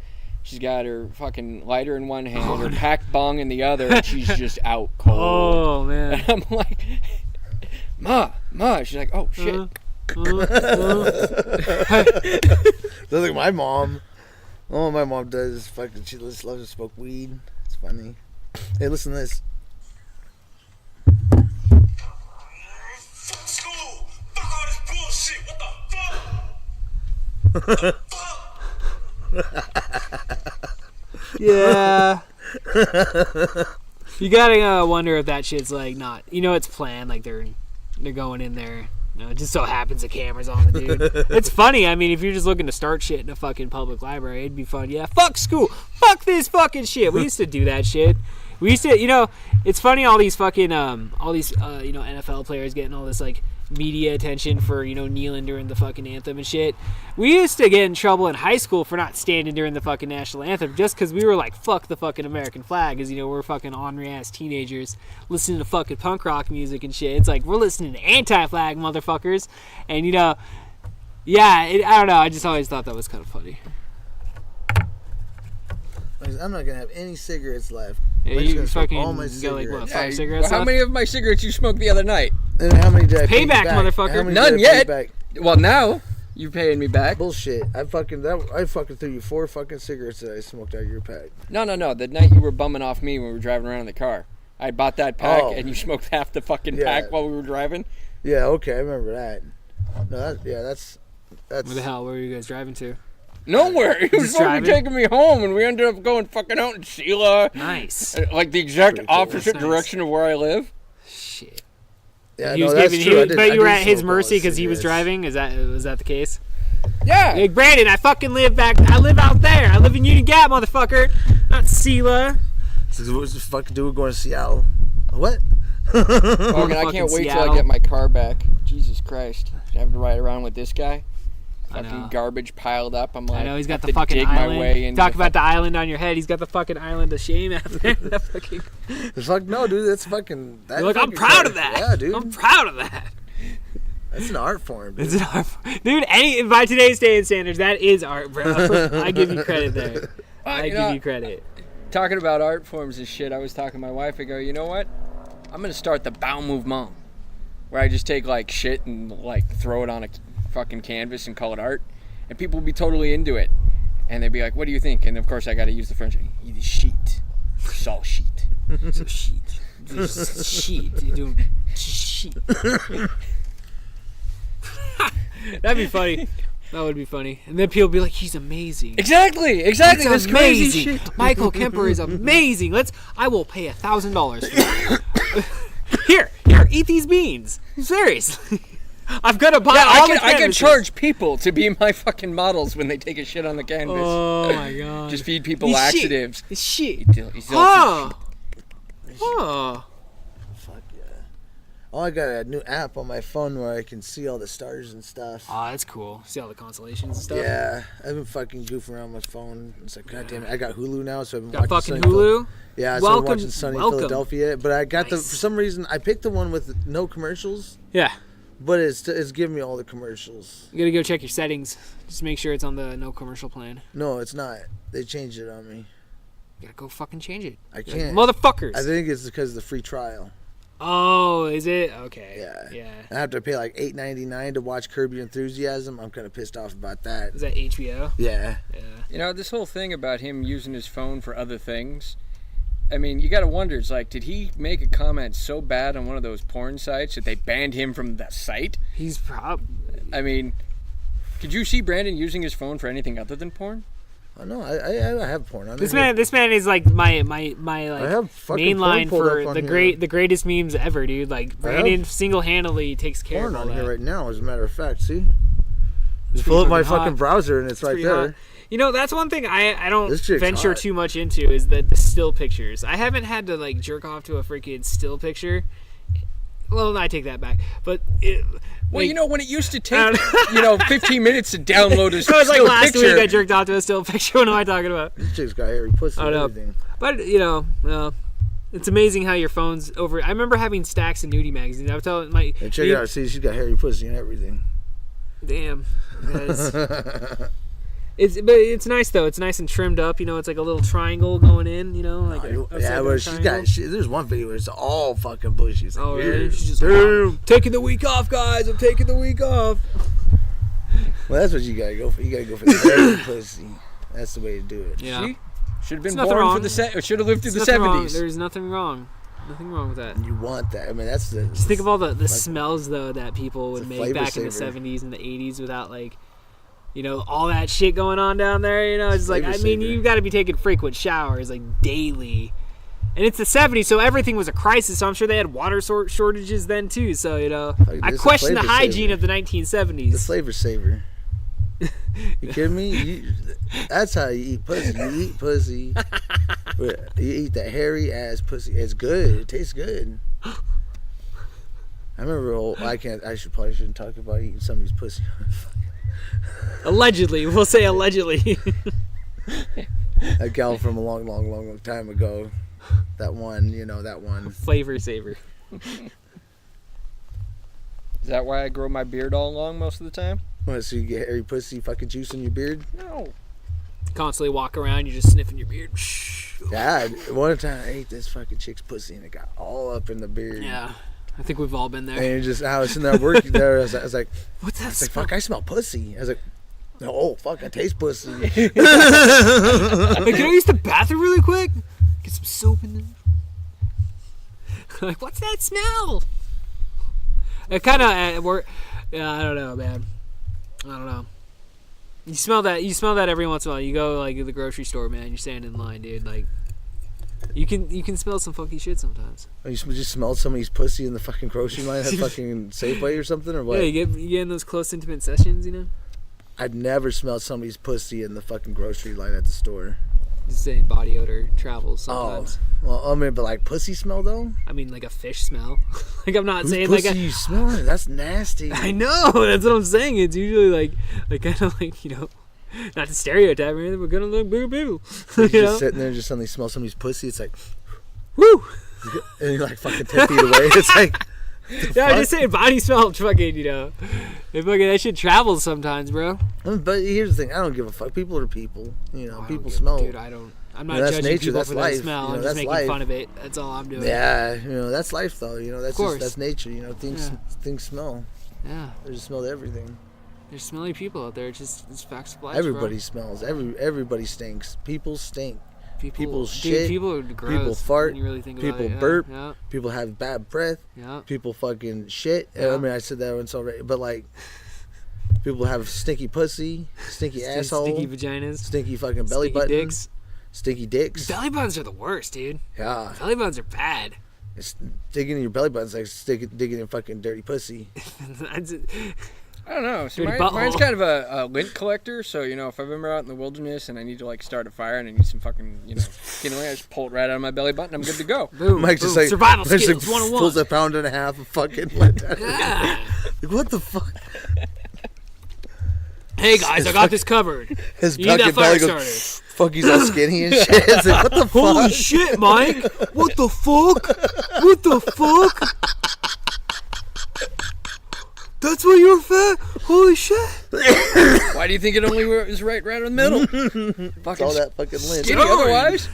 She's got her fucking lighter in one hand, her packed bong in the other, and she's just out cold. Oh, man. And I'm like, Ma. She's like, oh, shit. Sounds like my mom. Oh, my mom does fucking. She loves to smoke weed. It's funny. Hey, listen to this. Fuck school. Fuck all this bullshit. What the fuck? Yeah. You gotta wonder if that shit's like not. You know, it's planned. Like they're going in there. You know, it just so happens the camera's on the dude. It's funny. I mean, if you're just looking to start shit in a fucking public library, it'd be fun. Yeah, fuck school. Fuck this fucking shit. We used to do that shit. We used to, you know, it's funny all these fucking, you know, NFL players getting all this, like, media attention for, you know, kneeling during the fucking anthem and shit. We used to get in trouble in high school for not standing during the fucking national anthem just because we were like, fuck the fucking American flag, because, you know, we're fucking ornery-ass teenagers listening to fucking punk rock music and shit. It's like, we're listening to anti-flag motherfuckers. And, you know, yeah, I don't know. I just always thought that was kind of funny. I'm not gonna have any cigarettes left. Yeah, I'm just you gonna smoke fucking all my go like, what, cigarettes. 5 cigarettes Well, how left? many of my cigarettes you smoked the other night? And how many did I pay you Payback, back? motherfucker. How many None did I pay you yet. back? Well, now you're paying me back. Bullshit. I fucking threw you 4 fucking cigarettes that I smoked out of your pack. No. The night you were bumming off me when we were driving around in the car. I bought that pack and you smoked half the fucking pack while we were driving. Yeah, okay, I remember that. No, that's. Where the hell were you guys driving to? Nowhere. He was Just supposed to be driving? taking me home, and we ended up going fucking out in Sheila. Nice. Like the exact Pretty cool. opposite That's nice. direction of where I live. Shit. Yeah, He no, was that's giving, true. but you were at his smoke all mercy the because he was cigarettes. driving. Was that the case? Yeah. Like, Brandon, I fucking live out there. I live in Union Gap, motherfucker. Not Sela. So what's the fucking dude going to Seattle? What? Morgan, I fucking can't wait till Seattle. I get my car back. Jesus Christ. I have to ride around with this guy. I know. Fucking garbage piled up. I'm like, I know he's got have the to fucking dig island. my way into Talk the about the island on your head. He's got the fucking island of shame out there. That fucking. No, dude, that's fucking. That You're like, I'm fucking proud car- of that. Yeah, dude. I'm proud of that. That's an art form. Dude. It's an art, dude. By today's day and standards, that is art, bro. I give you credit there. I give you credit. Talking about art forms and shit, I was talking to my wife. I go, you know what? I'm gonna start the bow mouvement, where I just take like shit and like throw it on a fucking canvas and call it art, and people will be totally into it, and they'd be like, "What do you think?" And of course, I got to use the French. Eat sheet, salt sheet, so sheet, Shit, you're doing shit. That'd be funny. That would be funny. And then people be like, he's amazing. Exactly. It's That's amazing. crazy shit. Michael Kemper is amazing. I will pay $1,000 for it. Here, eat these beans. Seriously. I've got to buy all the I can canvases. charge people to be my fucking models when they take a shit on the canvas. Oh my god. Just feed people He's laxatives. Shit. It's shit. He's Oh. Oh. Fuck yeah. Oh, I got a new app on my phone where I can see all the stars and stuff. Oh, that's cool. See all the constellations and stuff. Yeah, I've been fucking goofing around my phone. It's like, God damn it, I got Hulu now, so I've been Got watching fucking Sunny Hulu. Yeah, so Welcome, I'm watching Sunny welcome. Philadelphia. But I got Nice. for some reason, I picked the one with no commercials, Yeah. but it's giving me all the commercials. You gotta go check your settings. Just make sure it's on the no commercial plan. No, it's not. They changed it on me. You gotta go fucking change it. I can't. Motherfuckers. I think it's because of the free trial. Oh, is it? Okay. Yeah. Yeah. I have to pay like $8.99 to watch Curb Your Enthusiasm. I'm kind of pissed off about that. Is that HBO? Yeah. Yeah. You know, this whole thing about him using his phone for other things, I mean, you got to wonder, it's like, did he make a comment so bad on one of those porn sites that they banned him from the site? He's I mean, could you see Brandon using his phone for anything other than porn? Oh, no, I have porn on This there. man is like my I have fucking main line porn pulled for up on the here. the greatest memes ever, dude. Like Brandon single-handedly takes care Porn of all on that. here right now, as a matter of fact. See? Just pretty pull up my fucking hot. fucking browser and it's right Pretty there. hot. You know, that's one thing I don't This chick's venture hot. too much into is the still pictures. I haven't had to like jerk off to a freaking still picture. Well, I take that back. But Well, you know, when it used to take, 15 minutes to download a it was like still last picture. week I jerked off to a still picture. What am I talking about? This chick's got hairy pussy I and know. everything. But it's amazing how your phone's over. I remember having stacks of nudie magazines. I was telling my And check it out. See, she's got hairy pussy and everything. damn. It's nice though. It's nice and trimmed up. You know, it's like a little triangle going in. You know, like Yeah, but she's got. There's one video where it's all fucking bushy. It's like, Oh, really? yeah, She's just damn. like, taking the week off, guys. I'm taking the week off. Well, that's what you gotta go for. You gotta go for the hairy pussy. That's the way to do it. Yeah. See? Should have been There's nothing born wrong. for the should have lived through the Nothing wrong. 70s. There's nothing wrong. Nothing wrong with that. You want that? I mean, that's the. Just think of all the smells though that people would a make flavor back in the saver. 70s and the 80s without like, all that shit going on down there. You know, it's like Flavor I mean, saver. you've got to be taking frequent showers like daily. And it's the 70s, so everything was a crisis. So I'm sure they had water shortages then too. So I it's a question the flavor hygiene saver. of the The 1970s. flavor saver. You kidding me? That's how you eat pussy. You eat pussy. You eat that hairy ass pussy. It's good. It tastes good. I remember. I probably shouldn't talk about eating somebody's pussy. Allegedly, we'll say allegedly. That gal from a long time ago. That one. That one. Flavor saver. Is that why I grow my beard all long most of the time? What, so you get hairy pussy fucking juice in your beard? No. Constantly walk around, you're just sniffing your beard. Yeah, one time I ate this fucking chick's pussy and it got all up in the beard. Yeah, I think we've all been there. And I was sitting there working there. I was like, What's that smell? fuck, I smell pussy. I was like, oh, fuck, I taste pussy. Hey, can I use the bathroom really quick? Get some soap in there. Like, what's that smell? It kind of I don't know, man. I don't know. You smell that every once in a while. You go like to the grocery store, man. You're standing in line, dude. Like, you can smell some funky shit sometimes. You just smelled somebody's pussy in the fucking grocery line at fucking Safeway or something, or what? Yeah, you get in those close, intimate sessions, I'd never smelled somebody's pussy in the fucking grocery line at the store. Just saying, body odor travels sometimes. Well, I mean, but like pussy smell though? I mean, like a fish smell. Like, I'm not Whose saying pussy like you smelling? That's nasty. I know, that's what I'm saying. It's usually like kind of like, not to stereotype or anything, but kind of like bigger people. You're You know? just sitting there and just suddenly smell somebody's pussy. It's like, Woo! and you're like fucking 10 feet away. It's like, Yeah, I'm just saying, body smell fucking, it fucking, that shit travels sometimes, bro. but here's the thing. I don't give a fuck. People are people. I don't People give- smell. Dude, I'm not that's judging nature, people that's for life, their smell. I'm just that's making life. fun of it. That's all I'm doing. Yeah, that's life though. That's course. just, that's nature. Things smell. Yeah. There's a smell to everything. There's smelly people out there. It's facts of life, Everybody smells. Everybody stinks. People stink. bro. people dude, shit, people are gross people fart, when you really think about people it. Yeah, burp. Yeah. People have bad breath. Yeah. People fucking shit. Yeah. I mean, I said that once already, but like, people have stinky pussy, stinky asshole, Stinky vaginas. stinky fucking belly Stinky button, dicks. stinky dicks. Belly buttons are the worst, dude. Yeah, Belly buttons are bad. it's digging in your belly button's like digging in fucking dirty pussy. I don't know. See, Dirty mine's butthole. kind of a lint collector, so, you know, if I'm ever out in the wilderness and I need to, like, start a fire and I need some fucking, you know, kindling, I just pull it right out of my belly button, I'm good to go. Boom, Mike's boom. just like survival Mike's skills, like, 101. pulls a pound and a half of fucking. Like, Yeah. what the fuck? Hey guys, I got this covered. His You need that fucking fire belly goes. starter. Fuck, he's all skinny and shit. It's like, what the Holy fuck? shit, Mike! What the fuck? What the fuck? That's why you're fat? Holy shit! Why do you think it only was right in the middle? Fuck all that fucking lint. Skinny otherwise.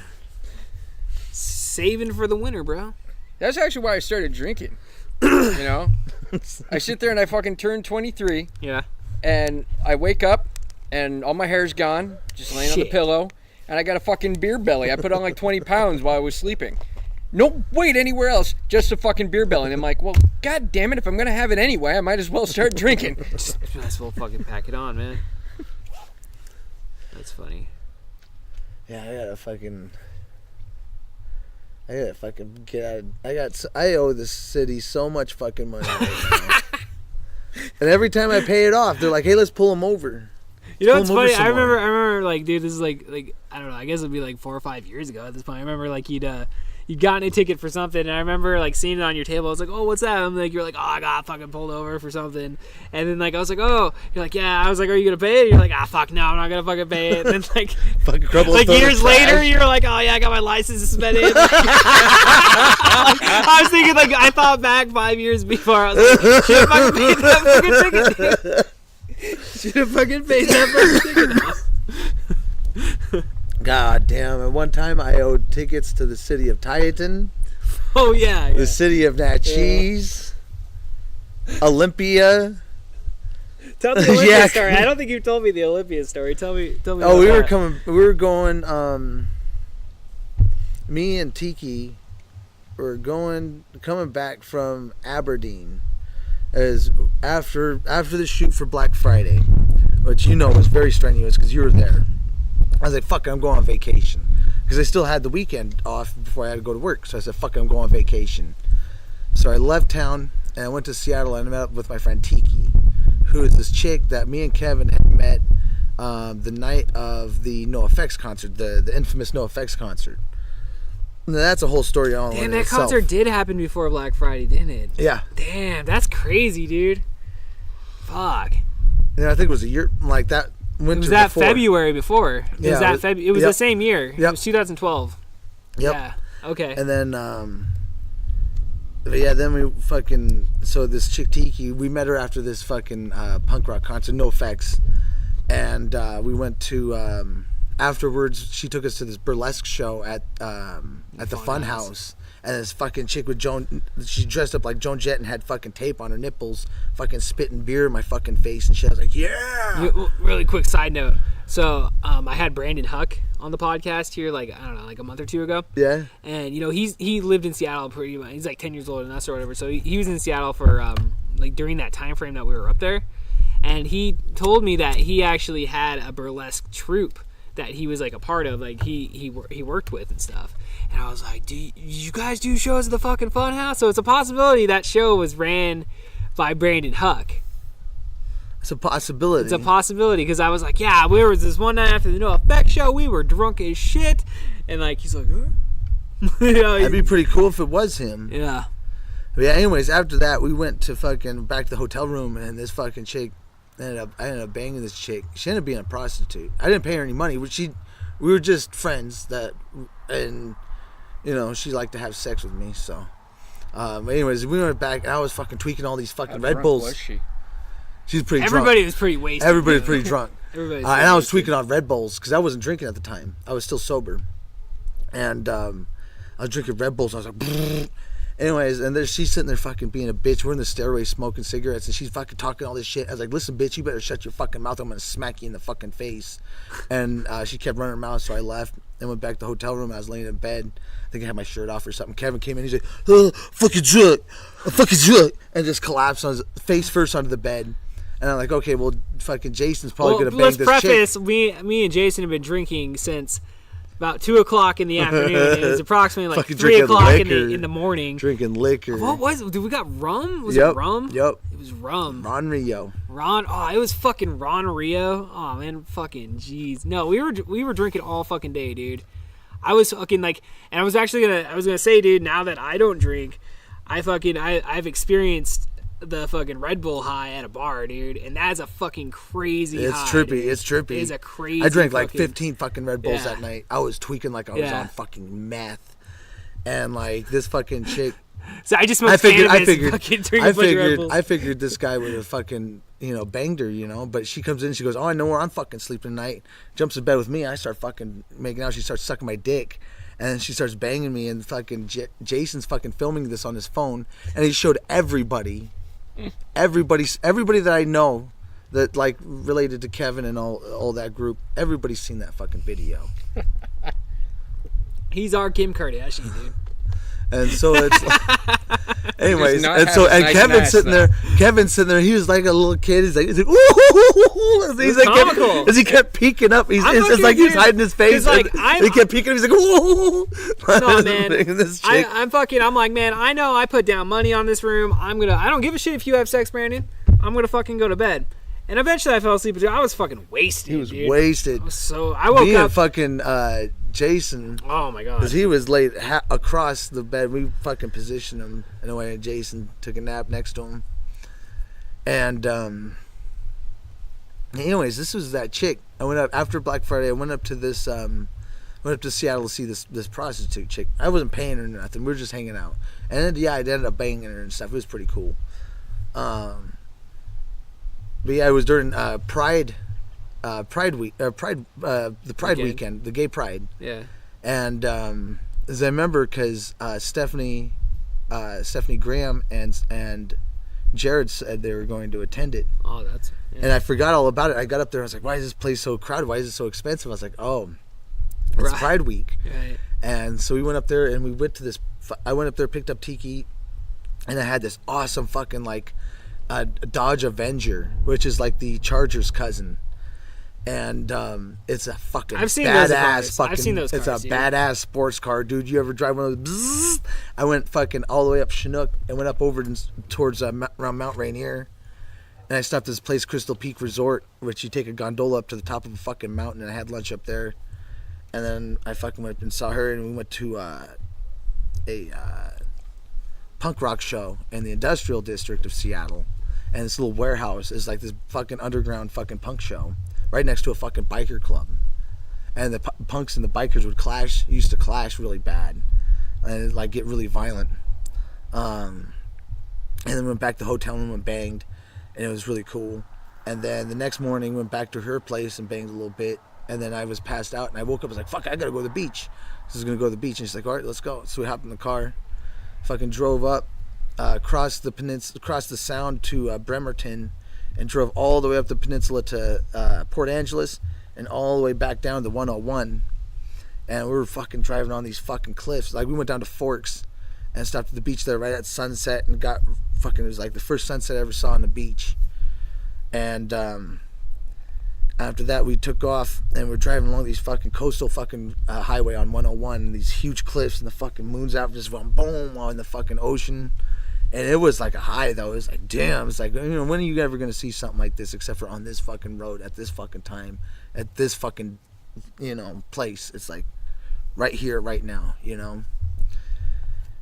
Saving for the winter, bro. That's actually why I started drinking. You know? I sit there and I fucking turn 23 Yeah. and I wake up and all my hair's gone, just laying on the Shit. pillow, and I got a fucking beer belly. I put on like 20 pounds while I was sleeping. No weight anywhere else, just a fucking beer belly. And I'm like, well, god damn it, if I'm gonna have it anyway, I might as well start drinking. Might as well fucking pack it on, man. That's funny. Yeah, I gotta fucking get out. I owe this city so much fucking money right now. And every time I pay it off, they're like, "Hey, let's pull them over." You know Pull what's 'em over funny? some I more. remember, like, dude, this is like, I don't know. I guess it'd be like 4 or 5 years ago at this point. I remember, like, you'd gotten a ticket for something, and I remember, like, seeing it on your table. I was like, oh, what's that? I'm like, you're like, oh, I got fucking pulled over for something. And then, like, I was like, oh, you're like, yeah. I was like, are you gonna pay it? You're like, ah, fuck, no, I'm not gonna fucking pay it. And then, like, Fucking crumble. like years later, you're like, oh yeah, I got my license suspended. I was thinking, like, I thought back 5 years before. I was like, should have fucking paid that fucking ticket. Should have fucking paid that fucking ticket. God damn! At one time, I owed tickets to the city of Tieton, Oh yeah, yeah. the city of Natchez, Olympia. Tell me the Olympia Yeah. story. I don't think you told me the Olympia story. Tell me. Oh, about we were that. coming. We were going. Me and Tiki were coming back from Aberdeen, as after the shoot for Black Friday, which you know was very strenuous because you were there. I was like, "Fuck it, I'm going on vacation," because I still had the weekend off before I had to go to work. So I said, "Fuck it, I'm going on vacation." So I left town and I went to Seattle and I met up with my friend Tiki, who is this chick that me and Kevin had met the night of the NoFX concert, the infamous NoFX concert. Now, that's a whole story all in Damn, that itself. concert did happen before Black Friday, didn't it? Yeah, Damn, that's crazy, dude. Fuck. and I think it was a year like that. It Winter was that before. February before. It Yeah, was that it- February. It was yep. the same year. It Yep. was 2012. Yep. Yeah. Okay. And then, but yeah, then we fucking, so this chick Tiki, we met her after this fucking punk rock concert, NoFX, and we went to, afterwards, she took us to this burlesque show at the Fun House. And this fucking chick with she dressed up like Joan Jett and had fucking tape on her nipples, fucking spitting beer in my fucking face and shit. I was like, yeah! Really quick side note. So I had Brandon Huck on the podcast here, like, I don't know, like a month or two ago. Yeah? And, you know, he lived in Seattle pretty much. He's like 10 years older than us or whatever. So he was in Seattle for, like, during that time frame that we were up there. And he told me that he actually had a burlesque troupe that he was, like, a part of. Like, he worked with and stuff. And I was like, do you guys do shows at the fucking Fun House? So it's a possibility that show was ran by Brandon Huck. It's a possibility. It's a possibility, because I was like, yeah, we was this one night after the NoFX show, we were drunk as shit. And, like, he's like, huh? You know, That'd be pretty cool if it was him. yeah. But yeah, anyways, after that, we went to fucking back to the hotel room, and this fucking chick, I ended up banging this chick. She ended up being a prostitute. I didn't pay her any money. We were just friends and, you know, she liked to have sex with me, so. Anyways, we went back, and I was fucking tweaking all these fucking Red Bulls. Was she? She was pretty Everybody drunk. was pretty wasted. Everybody was dude. pretty drunk. Everybody's And I was wasted. tweaking on Red Bulls, because I wasn't drinking at the time. I was still sober. And I was drinking Red Bulls, and I was like, brrr. Anyways, and she's sitting there fucking being a bitch. We're in the stairway smoking cigarettes, and she's fucking talking all this shit. I was like, listen, bitch, you better shut your fucking mouth. I'm going to smack you in the fucking face. And she kept running her mouth, so I left and went back to the hotel room. I was laying in bed. I think I had my shirt off or something. Kevin came in. He's like, oh, fucking drunk. I'm fucking drunk. And just collapsed on his face first onto the bed. And I'm like, okay, well, fucking Jason's probably going to bang let's this chick. preface, me and Jason have been drinking since about 2 o'clock in the afternoon. It was approximately like Fucking 3 drinking o'clock liquor. in the morning. Drinking liquor. What was it? Dude, we got rum? Was Yep, it rum? Yep. It was rum. Ron Rio. It was fucking Ron Rio. Oh man, fucking jeez. No, we were drinking all fucking day, dude. I was fucking like, and I was gonna say, dude, now that I don't drink, I've experienced the fucking Red Bull high at a bar, dude, and that's a fucking crazy It's high, trippy. dude. It's trippy. It's a crazy. I drank like fucking- 15 fucking Red Bulls Yeah. that night. I was tweaking like I was Yeah. on fucking meth. And like this fucking chick, So I just smoked cannabis and fucking drinking a bunch of Red Bulls. I figured this guy would have fucking, banged her, but she comes in, she goes, oh, I know where I'm fucking sleeping tonight. Jumps in bed with me. I start fucking making out. She starts sucking my dick. And then she starts banging me, and fucking Jason's fucking filming this on his phone, and he showed everybody that I know that like related to Kevin and all that group. Everybody's seen that fucking video, He's our Kim Kardashian, dude. and so it's anyways. not And have so a and nice Kevin's match, sitting though. there. Kevin's sitting there. He was like a little kid. He's like ooh. He's like comical. as he kept peeking up. I'm It's fucking like he was weird. hiding his face. 'Cause, like, and he kept peeking. He's like ooh. No, man. This chick. I'm like, man, I know I put down money on this room. I don't give a shit if you have sex, Brandon. I'm gonna fucking go to bed. And eventually I fell asleep. I was fucking wasted. He was dude. wasted. I woke Me up. and fucking Jason, Oh my god. because he was laid across the bed. We fucking positioned him in a way, and Jason took a nap next to him. And anyways, this was that chick. I went up after Black Friday. I went up to this. Went up to Seattle to see this prostitute chick. I wasn't paying her nothing. We were just hanging out. And then, I ended up banging her and stuff. It was pretty cool. But yeah, it was during Pride week, the Pride weekend, the Gay Pride. Yeah. And as I remember, because Stephanie Graham and Jared said they were going to attend it, Oh, that's. Yeah. and I forgot all about it. I got up there, I was like, "Why is this place so crowded? Why is it so expensive?" I was like, "Oh, it's Right. Pride week." Right. And so we went up there, and we went to this. I went up there, picked up Tiki, and I had this awesome fucking like Dodge Avenger, which is like the Charger's cousin. And it's a fucking I've seen those badass cars. fucking. I've seen those it's cars, a dude. badass sports car, dude. You ever drive one of those? Bzzz? I went fucking all the way up Chinook and went up over towards around Mount Rainier, and I stopped at this place, Crystal Peak Resort, which you take a gondola up to the top of a fucking mountain, and I had lunch up there, and then I fucking went up and saw her, and we went to a punk rock show in the industrial district of Seattle, and this little warehouse is like this fucking underground fucking punk show right next to a fucking biker club, and the punks and the bikers would clash. Used to clash really bad, and it'd, like get really violent. And then we went back to the hotel room and banged, and it was really cool. And then the next morning went back to her place and banged a little bit, and then I was passed out, and I woke up, I was like, fuck, I gotta go to the beach. So I was gonna go to the beach, and she's like, all right, let's go. So we hopped in the car, fucking drove up, across the peninsula, across the Sound to Bremerton, and drove all the way up the peninsula to Port Angeles, and all the way back down to 101. And we were fucking driving on these fucking cliffs. Like, we went down to Forks and stopped at the beach there right at sunset, and got fucking, it was like the first sunset I ever saw on the beach. And after that, we took off, and we're driving along these fucking coastal fucking highway on 101, and these huge cliffs, and the fucking moon's out, just went boom on the fucking ocean. And it was like a high, though. It was like, damn. It's like, when are you ever going to see something like this except for on this fucking road at this fucking time, at this fucking, place? It's like right here, right now,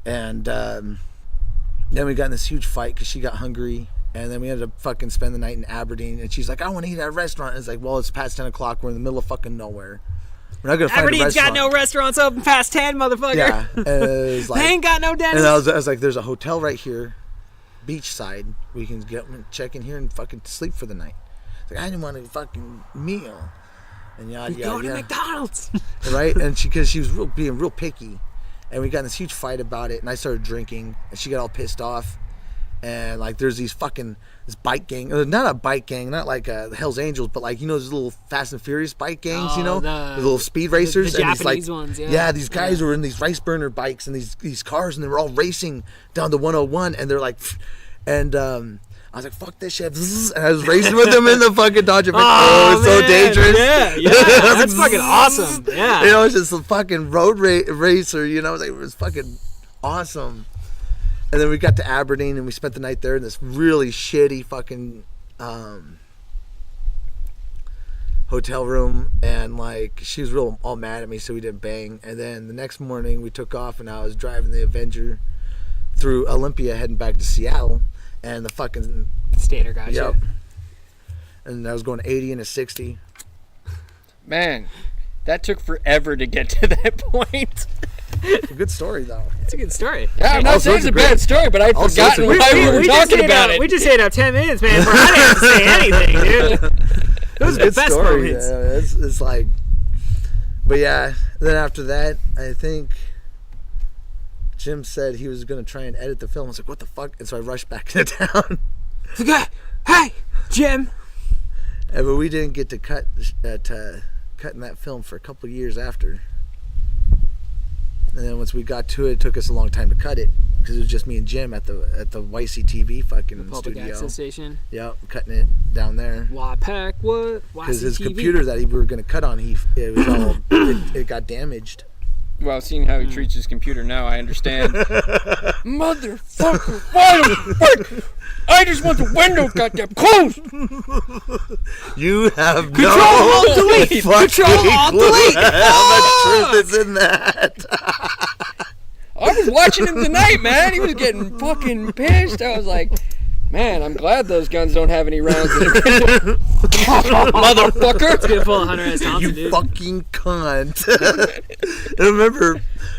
And then we got in this huge fight because she got hungry. And then we ended up fucking spend the night in Aberdeen. And she's like, I want to eat at a restaurant. And it's like, well, it's past 10 o'clock. We're in the middle of fucking nowhere. We're not going to find a Aberdeen's restaurant. got no restaurants open past 10, motherfucker. Yeah. And it was like, They ain't got no and dentist. I was like, there's a hotel right here, beachside. We can check in here and fucking sleep for the night. It's like, I didn't want a fucking meal. And yada, Go yada, to yada. McDonald's. Right? And because she was being real picky. And we got in this huge fight about it. And I started drinking. And she got all pissed off. And like, there's these fucking, this bike gang, not a bike gang, not like Hell's Angels, but like, those little Fast and Furious bike gangs, Oh, the little speed racers. the and Japanese these, like, ones, yeah. Yeah, these guys were in these rice burner bikes and these cars, and they were all racing down the 101, and they're like, And I was like, fuck this shit. And I was racing with him in the fucking Dodge. It's so man. dangerous. Yeah, that's fucking awesome. Yeah. You know, it's just a fucking road racer, you know, like, it was fucking awesome. And then we got to Aberdeen and we spent the night there in this really shitty fucking hotel room, and like she was real all mad at me, so we didn't bang. And then the next morning we took off and I was driving the Avenger through Olympia heading back to Seattle, and the fucking Standard guys. yep. And I was going 80 and a 60. Man, that took forever to get to that point. It's a good story though. It's a good story. Yeah, I'm not saying it's a bad story, but I'd forgotten why we were talking about it. We just stayed up 10 minutes, man. For I didn't have to say anything, dude. Those are the best story. moments. Yeah, it's like, but yeah. Then after that, I think Jim said he was gonna try and edit the film. I was like, what the fuck? And so I rushed back into town. It's like, hey, Jim. But we didn't get to cutting that film for a couple of years after. And then once we got to it, it took us a long time to cut it because it was just me and Jim at the YCTV fucking Public studio. access station. Yep, cutting it down there. WAPAC, what? Because his YCTV? computer that we were going to cut on, it was all it got damaged. Well, seeing how he treats his computer now, I understand. Motherfucker, why the fuck? I just want the window goddamn closed. You have Control no Alt Delete. fucking Control Alt Delete. how much truth is in that. I was watching him tonight, man. He was getting fucking pissed. I was like, man, I'm glad those guns don't have any rounds in it. Motherfucker. It's gonna pull a Hunter S. Thompson, You dude. fucking cunt. I remember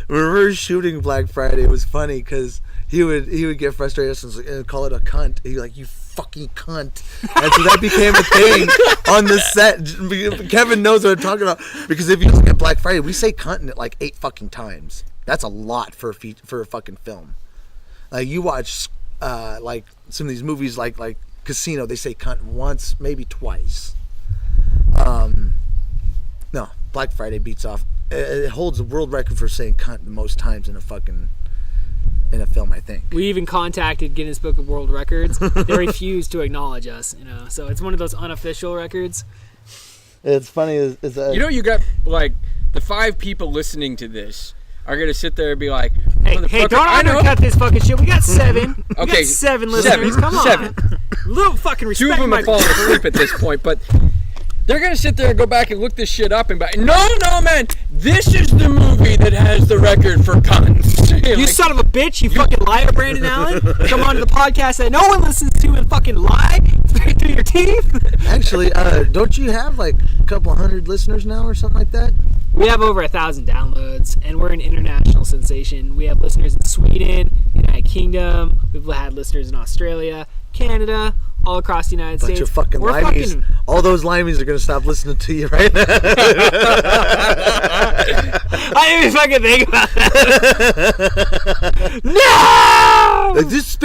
when we were shooting Black Friday, it was funny because he would get frustrated and call it a cunt. He'd be like, you fucking cunt. And so that became a thing on the set. Kevin knows what I'm talking about. Because if you look at Black Friday, we say cunt in it like 8 fucking times. That's a lot for a fucking film. Like you watch like some of these movies like Casino, they say cunt once, maybe twice. No, Black Friday beats off. It holds the world record for saying cunt the most times in a film, I think. We even contacted Guinness Book of World Records. They refused to acknowledge us, you know. So it's one of those unofficial records. It's funny is You know, you got like the 5 people listening to this are gonna sit there and be like, Hey, "Motherfucker, don't I know." undercut this fucking shit. We got 7. We Okay, got 7 listeners. Come on. 7. Little fucking 2 respect. of them my are falling asleep at this point, but they're gonna sit there and go back and look this shit up and be like, no, man, this is the movie that has the record for cunts. You Like, son of a bitch, you fucking liar, Brandon Allen. Come on to the podcast that no one listens to and fucking lie straight through your teeth. actually, don't you have like a couple hundred listeners now or something like that? We have over 1,000 downloads, and we're an international sensation. We have listeners in Sweden, United Kingdom. We've had listeners in Australia, Canada, all across the United Bunch States. of fucking We're limeys. All those limeys are gonna stop listening to you right now. I didn't even fucking think about that. No! Like this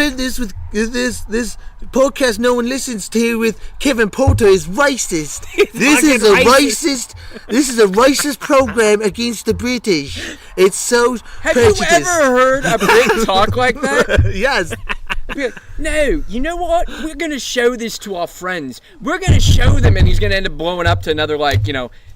this podcast no one listens to with Kevin Porter is racist. This is a fucking racist. This is a racist program against the British. It's so have prejudiced. you ever heard a Brit talk like that? Yes. Be like, no, you know what? We're gonna show this to our friends. We're gonna show them, and he's gonna end up blowing up to another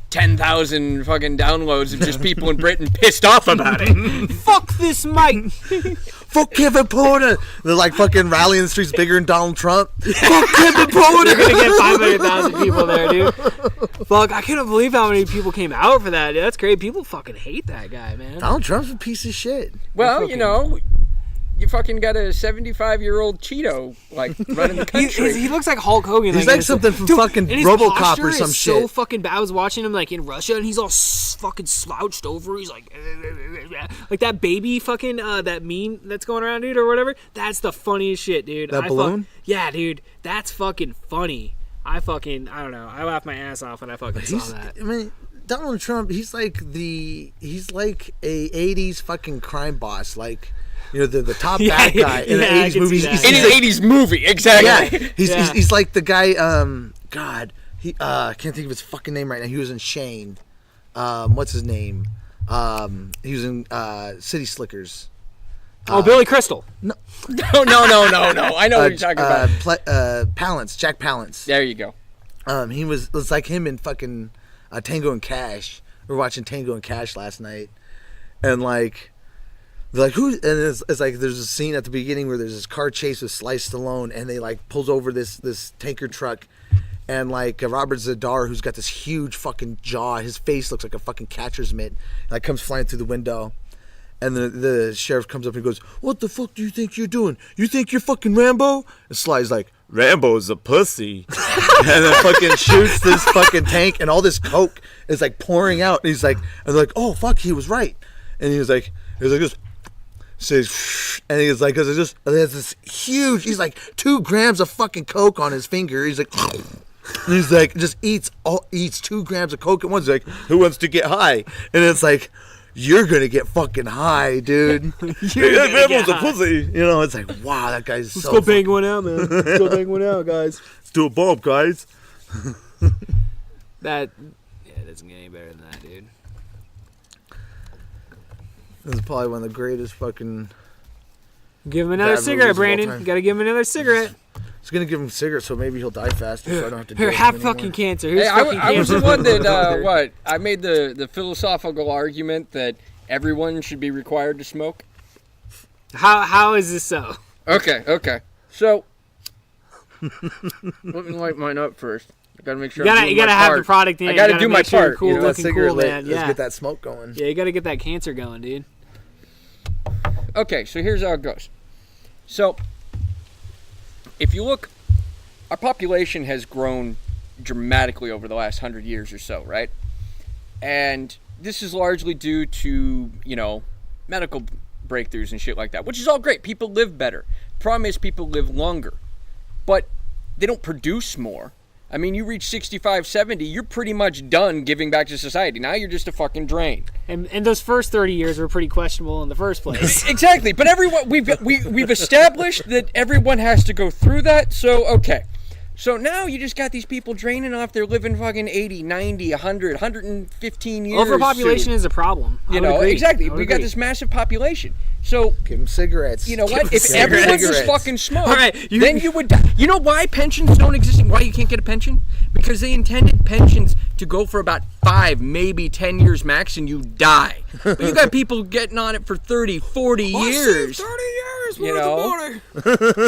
10,000 fucking downloads of just people in Britain pissed off about it. Fuck this mic. Fuck Kevin Porter. They're like fucking rallying the streets bigger than Donald Trump. Fuck Kevin Porter. You're gonna get 500,000 people there, dude. Fuck, I can't believe how many people came out for that, dude. That's great. People fucking hate that guy, man. Donald Trump's a piece of shit. Well, you fucking got a 75-year-old Cheeto running the country. He looks like Hulk Hogan. He's like something from fucking and his RoboCop posture or some is shit. so fucking bad. I was watching him in Russia, and he's all fucking slouched over. He's like that baby fucking that meme that's going around, dude, or whatever. That's the funniest shit, dude. That balloon? Yeah, dude, that's fucking funny. I don't know. I laughed my ass off when I fucking saw that. I mean, Donald Trump, he's like a 80s fucking crime boss, like. The top bad guy in an 80s movie. In an 80s movie, exactly. Yeah, he's like the guy. God, I can't think of his fucking name right now. He was in Shane. What's his name? He was in City Slickers. Billy Crystal. No. I know what you're talking about. Palance, Jack Palance. There you go. He was, it was like him in fucking Tango and Cash. We were watching Tango and Cash last night, and like, they're like, who? And it's like there's a scene at the beginning where there's this car chase with Sly Stallone, and they like pulls over this tanker truck, and like Robert Zadar, who's got this huge fucking jaw, his face looks like a fucking catcher's mitt, like comes flying through the window. And the sheriff comes up and goes, "What the fuck do you think you're doing? You think you're fucking Rambo?" And Sly's like, "Rambo's a pussy." And then fucking shoots this fucking tank, and all this coke is like pouring out. And he's like, and they're like, "Oh fuck, he was right." And he was like this. Says, and he's like, cause it's just, there's this huge. He's like 2 grams of fucking coke on his finger. He's like, and he's like, just eats 2 grams of coke at once. He's like, "Who wants to get high?" And it's like, you're gonna get fucking high, dude. Rambo's a pussy. You know, it's like, wow, that guy's Let's so. go bang one out, man. Let's go bang one out, guys. Let's do a bump, guys. That, it doesn't get any better than that, dude. This is probably one of the greatest fucking. Give him another bad cigarette, movies of all Brandon. time. You gotta give him another cigarette. It's gonna give him cigarettes, so maybe he'll die faster. So I don't have to. Here, do have it fucking anymore. cancer. Here's Hey, fucking I was cancer. the one that I made the philosophical argument that everyone should be required to smoke. How is this so? Okay. So let me light mine up first. I gotta make sure. You gotta have the product in. I gotta do my make sure you're part, Cool, you know, That looking cigarette cool, lit. man. Let's Yeah. get that smoke going. Yeah, you gotta get that cancer going, dude. Okay, so here's how it goes. So if you look, our population has grown dramatically over the last 100 years or so, right? And this is largely due to, medical breakthroughs and shit like that, which is all great. People live better. Problem is people live longer. But they don't produce more. I mean, you reach 65, 70, you're pretty much done giving back to society. Now you're just a fucking drain. And those first 30 years were pretty questionable in the first place. Exactly, but everyone we've established that everyone has to go through that. So okay, so now you just got these people draining off. They're living fucking 80, 90, 100, 115 years. Overpopulation soon. is a problem. You know, exactly. We got this massive population. So Give him cigarettes. you know Give what? him If everyone just cigarettes. fucking smoked, All right, then you would die. You know why pensions don't exist? Why you can't get a pension? Because they intended pensions to go for about 5, maybe 10 years max, and you die. But you got people getting on it for 30, 40 years. 30 years. You know?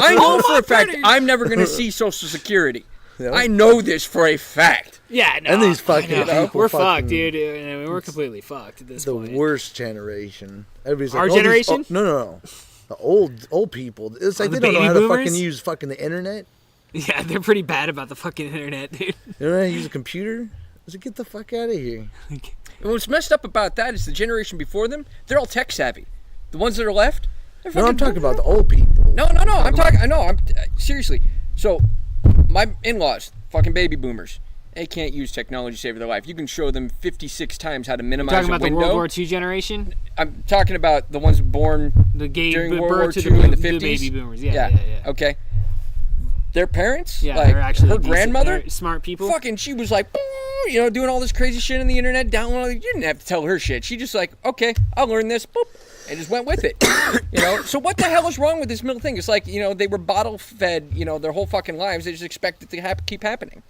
I know for a fact I'm never going to see Social Security. Yeah. I know this for a fact. Yeah, no. And these fucking I know. people We're fucking- fucked, dude. I mean, we're completely fucked at this The point. worst generation. Everybody's Our like, generation? No. The old people. It's like The they don't know baby how to boomers? fucking use fucking the internet. Yeah, they're pretty bad about the fucking internet, dude. They don't know how to use a computer. It's like, get the fuck out of here. And what's messed up about that is the generation before them, they're all tech savvy. The ones that are left, they're No, I'm fucking talking about the old people. No. I'm talking. I know. I'm seriously. So, my in-laws, fucking baby boomers, they can't use technology to save their life. You can show them 56 times how to minimize Talking a about the window. World War II generation, I'm talking about the ones born the gay during World War birth to II in the the 50s. baby boomers. Yeah. Okay. Their parents, Yeah, like they're actually her decent- grandmother, they're smart people. fucking, she was like, doing all this crazy shit on the internet, downloading. You didn't have to tell her shit. She just like, okay, I'll learn this, boop, and just went with it. So what the hell is wrong with this middle thing? It's like, they were bottle fed, their whole fucking lives. They just expect it to keep happening.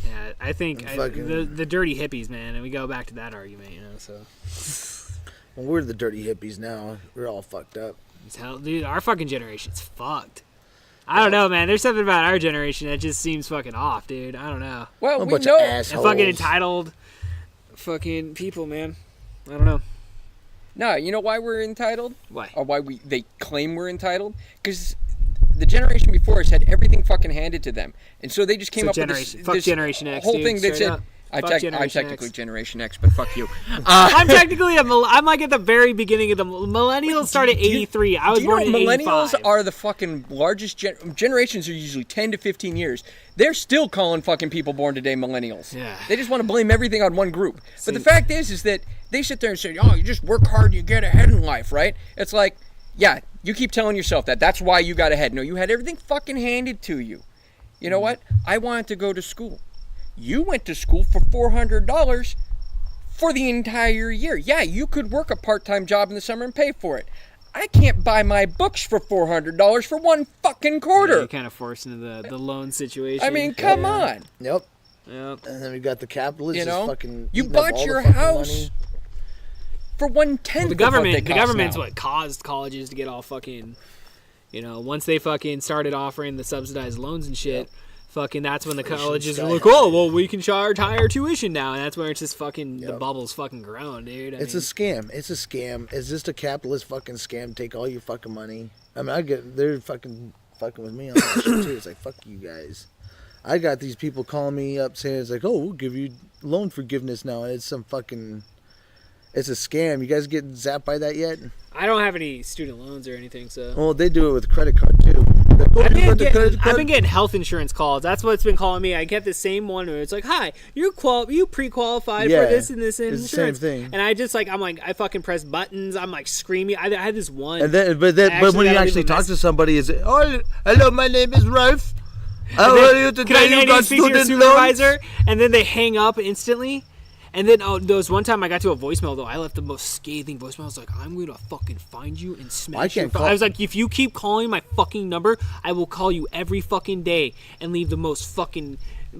Yeah, I think Fucking- the dirty hippies, man, and we go back to that argument, So Well, we're the dirty hippies now. We're all fucked up. it's hell, dude, our fucking generation's fucked. I don't know, man. There's something about our generation that just seems fucking off, dude. I don't know. Well, A we bunch know. of And assholes. fucking entitled, fucking people, man. I don't know No, you know why we're entitled? why. Or why they claim we're entitled? Because the generation before us had everything fucking handed to them, and so they just came So up generation- with fuck this Generation X, whole dude, thing that straight said. up. I'm Fuck Generation technically X. Generation X, but fuck you. I'm technically I'm like at the very beginning of the millennials started 83. I was Do you born know in millennials 85. are the fucking largest generations are usually 10 to 15 years. They're still calling fucking people born today millennials. Yeah. They just want to blame everything on one group. But the fact is that they sit there and say, "Oh, you just work hard, you get ahead in life," right? It's like, yeah, you keep telling yourself that. That's why you got ahead. No, you had everything fucking handed to you. You know what? I wanted to go to school. You went to school for $400 for the entire year. Yeah, you could work a part-time job in the summer and pay for it. I can't buy my books for $400 for one fucking quarter. You're kind of forced into the loan situation. I mean, come on. Yep. Yep. And then we got the capitalists. You know, fucking you eating up bought all your the fucking house money. for 1/10 The government, of what they the cost government's now. what caused colleges to get all fucking, once they fucking started offering the subsidized loans and shit, fucking that's when the colleges are like, oh, well, we can charge higher tuition now, and that's where it's just fucking, the bubble's fucking grown, dude. It's a scam. It's a scam. It's just a capitalist fucking scam. Take all your fucking money. I mean, they're fucking with me on that shit too. It's like, fuck you guys. I got these people calling me up saying it's like, oh, we'll give you loan forgiveness now, and it's some fucking, it's a scam. You guys get zapped by that yet? I don't have any student loans or anything, so. Well, they do it with credit card too. Like, oh, I've you got the credit been card? getting health insurance calls. That's what's been calling me. I get the same one where it's like, "Hi, you pre-qualified Yeah, for this and this it's the same insurance." thing. And I fucking press buttons. I'm like screaming. I had this one. And then, but when you got actually leave a talk to message. somebody, is it, oh, hello, my name is Ralph. How And then, are you can today? I You need got to speak to your student loans? supervisor? And then they hang up instantly. And then there was one time I got to a voicemail though. I left the most scathing voicemail. I was like, "I'm going to fucking find you and smash your." I was like, "If you keep calling my fucking number, I will call you every fucking day and leave the most fucking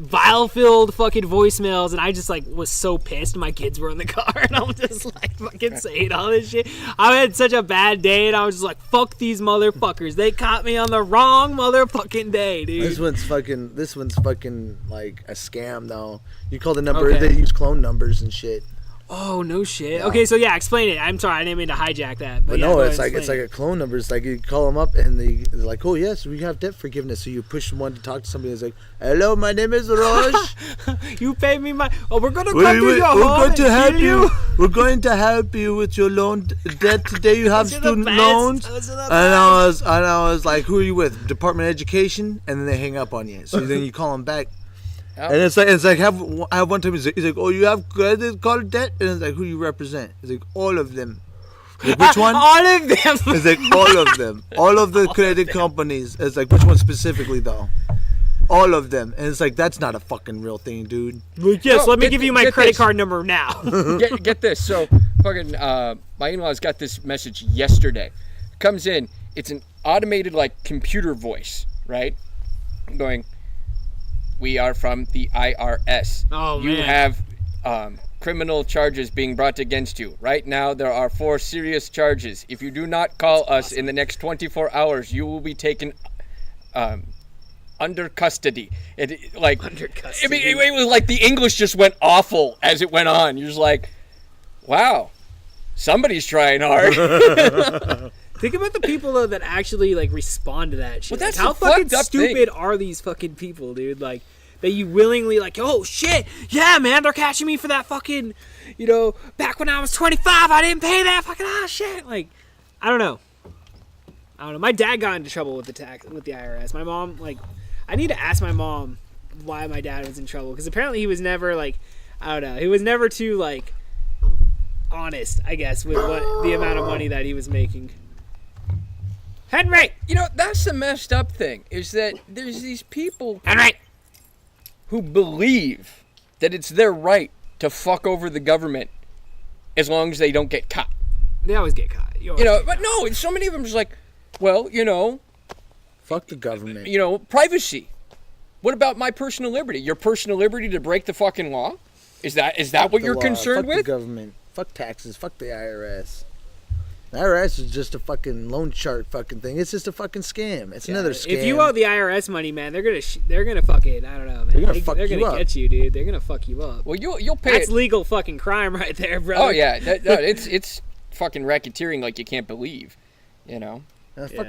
vile-filled fucking voicemails." And I just like was so pissed. My kids were in the car, and I'm just like fucking saying all this shit. I had such a bad day, and I was just like, "Fuck these motherfuckers! They caught me on the wrong motherfucking day, dude." This one's fucking like a scam though. You call the number, Okay. they use clone numbers and shit. Oh no shit. Okay, so yeah, explain it. I'm sorry, I didn't mean to hijack that. But yeah, no, go it's ahead, like explain a clone number. It's like you call them up and they're like, oh yes, we have debt forgiveness. So you push one to talk to somebody. It's like, hello, my name is Raj. it. You paid me my. Oh, we're gonna come to your home We're going to and help kill you. We're going to help you with your loan debt today. You have Those are the student best. loans. Those are the And I was like, who are you with? Department of Education, and then they hang up on you. So then you call them back. Oh. And it's like have one time he's like, oh, you have credit card debt, and it's like, who you represent? It's like all of them. Like, which one? All of them. It's like all of them, all of the credit companies. It's like which one specifically though? All of them, and it's like that's not a fucking real thing, dude. Like, yes, No, let me get- give you my get credit this. card number now. Get this. So fucking my in-laws got this message yesterday. Comes in. It's an automated like computer voice, right? Going. We are from the IRS. Oh, you man. have criminal charges being brought against you. Right now, there are 4 serious charges. If you do not call us in the next 24 hours, you will be taken under custody. Under custody. I mean, it was like the English just went awful as it went on. You're just like, wow, somebody's trying hard. Think about the people though that actually like respond to that shit. Well, that's Like, how the fucking fucked up stupid thing. are these fucking people, dude? Like that you willingly like, oh shit, yeah, man, they're catching me for that fucking, back when I was 25, I didn't pay that fucking shit. Like, I don't know. My dad got into trouble with the IRS. My mom, like, I need to ask my mom why my dad was in trouble because apparently he was never like, I don't know, he was never too like honest, I guess, with what the amount of money that he was making. Henry! That's the messed up thing, is that there's these people Henry! who believe that it's their right to fuck over the government as long as they don't get caught. They always get caught. But no, so many of them just like, well, Fuck the government. privacy. What about my personal liberty? Your personal liberty to break the fucking law? Is that what The you're law. concerned Fuck the with? government. Fuck taxes. Fuck the IRS. The IRS is just a fucking loan chart fucking thing. It's just a fucking scam. It's another scam. If you owe the IRS money, man, they're gonna fucking, I don't know, man. They're gonna fuck They're you gonna up. get you, dude. They're gonna fuck you up. Well, you'll pay That's it. legal fucking crime right there, bro. Oh yeah, it's fucking racketeering like you can't believe. Fuck Yeah.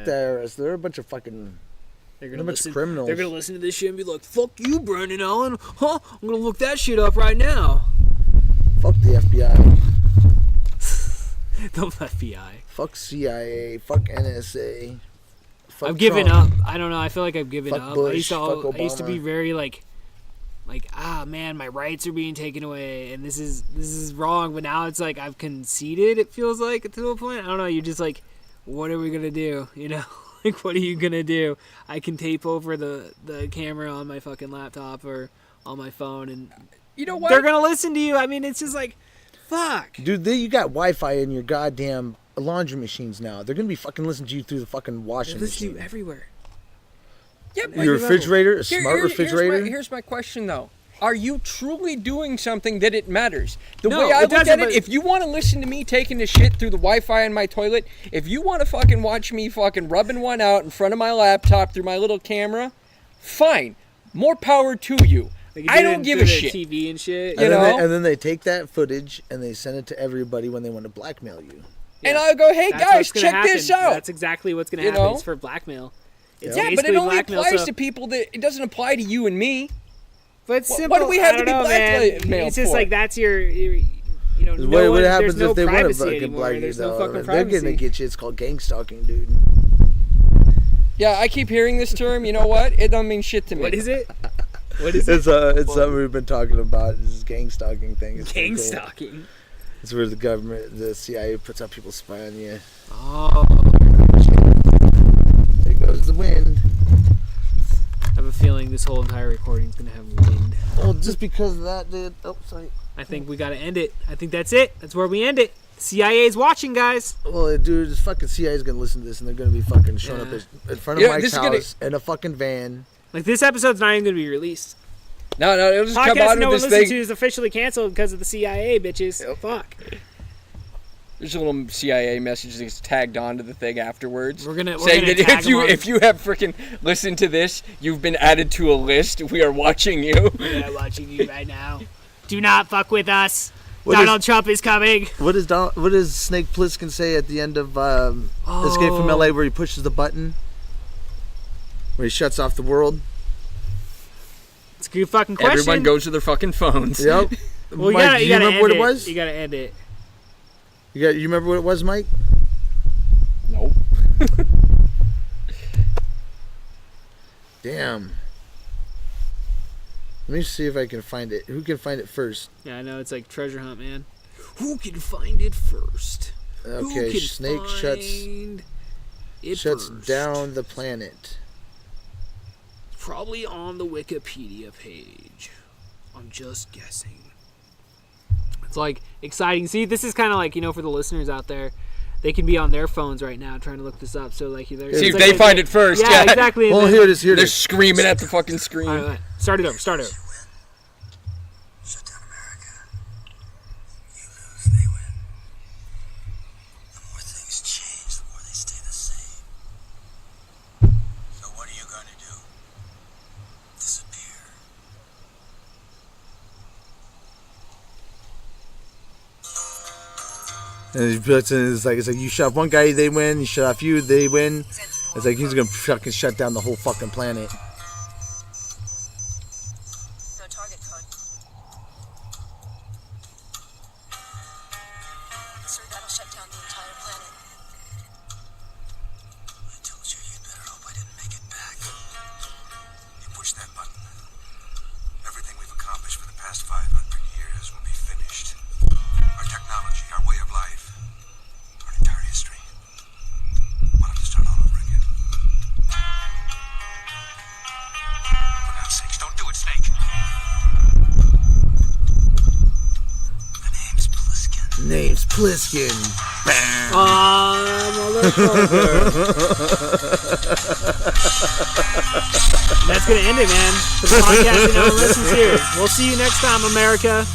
the IRS. They're a bunch of fucking. They're They're gonna a bunch of listen. criminals. They're gonna listen to this shit and be like, "Fuck you, Brandon Allen." Huh? I'm gonna look that shit up right now. Fuck the FBI. The FBI. Fuck CIA. Fuck NSA. Fuck I've given Trump. up. I don't know. I feel like I've given Fuck up. Bush, fuck I used to be Obama. very like, man, my rights are being taken away, and this is wrong. But now it's like I've conceded. It feels like to a point. I don't know. You're just like, what are we gonna do? Like, what are you gonna do? I can tape over the camera on my fucking laptop or on my phone, and You know what? they're gonna listen to you. I mean, it's just like, fuck. Dude, you got Wi-Fi in your goddamn laundry machines now. They're gonna be fucking listening to you through the fucking washing Listen to machine. you everywhere. Yeah, but Your refrigerator, a smart refrigerator. Here's my question though. Are you truly doing something that it matters? The No, way I it look at doesn't, it, but- if you want to listen to me taking the shit through the Wi-Fi in my toilet, if you want to fucking watch me fucking rubbing one out in front of my laptop through my little camera, fine. More power to you. Like, I don't give a shit. TV and shit. You know? And then they take that footage and they send it to everybody when they want to blackmail you. And I'll go, hey That's guys, what's gonna check happen. this out. That's exactly what's gonna You happen. know? It's for blackmail. It's Yeah, but it basically only blackmail, applies so- to people that it doesn't apply to you and me. But it's What- simple. what do we have I to don't be know, man. blackmailed It's just for? like that's your you know, no What one, happens there's no if they want to privacy fucking anymore. black you There's no though? fucking They're privacy. gonna get you. It's called gang stalking, dude. Yeah, I keep hearing this term. You know what? It don't mean shit to me. What is it? What is it? It's something we've been talking about. This gang stalking thing. It's pretty Gang cool. stalking. It's where the government, the CIA, puts out people spying on you. Oh, There goes the wind. I have a feeling this whole entire recording is gonna have wind. Oh, just because of that, dude. Oh, sorry. I think we gotta end it. I think that's it. That's where we end it. CIA's watching, guys. Well, dude, this fucking CIA is gonna listen to this, and they're gonna be fucking showing up in front of Yeah, Mike's this is gonna- house in a fucking van. Like, this episode's not even gonna be released. No, it'll just come Podcast out no of one this listens thing. to is officially canceled because of the CIA, bitches. Fuck. There's a little CIA message that gets tagged onto the thing afterwards. We're gonna saying tag that them on. if you have freaking listened to this, you've been added to a list. We are watching you. We're watching you right now. Do not fuck with us. What Donald Trump is coming. What does Snake Plissken say at the end of Escape from LA, where he pushes the button, where he shuts off the world? It's a good fucking question. Everyone goes to their fucking phones. Yep. Well, Mike, do you remember what it was? You gotta end it. You remember what it was, Mike? Nope. Damn. Let me see if I can find it. Who can find it first? Yeah, I know, it's like treasure hunt, man. Who can find it first? Who Okay, can Snake find it shuts first? down the planet. Probably on the Wikipedia page. I'm just guessing. It's like exciting. See, this is kind of like, you know, for the listeners out there, they can be on their phones right now trying to look this up. So like, they're, See if it's they like find it first. Yeah, exactly. Well, And here it is. Here it They're is. screaming at the fucking screen. all right. Start it over. Start it over. Shut down America. You lose, they win. The more things change, the more they stay the same. So what are you gonna do? Disappear. And he puts in, it's like you shut off one guy, they win. You shut off you, they win. It's like he's gonna fucking shut down the whole fucking planet. No target code. Sir, that'll shut down the entire planet. I told you you'd better hope I didn't make it back. You push that button. Everything we've accomplished for the past 500 years will be finished. Our technology, our way of life, our entire history. We'll have to start all over again. For God's sakes, don't do it, Snake. The name's Pliskin. Name's Pliskin. Motherfucker. That's gonna end it, man. The podcast that no one listens here. We'll see you next time, America.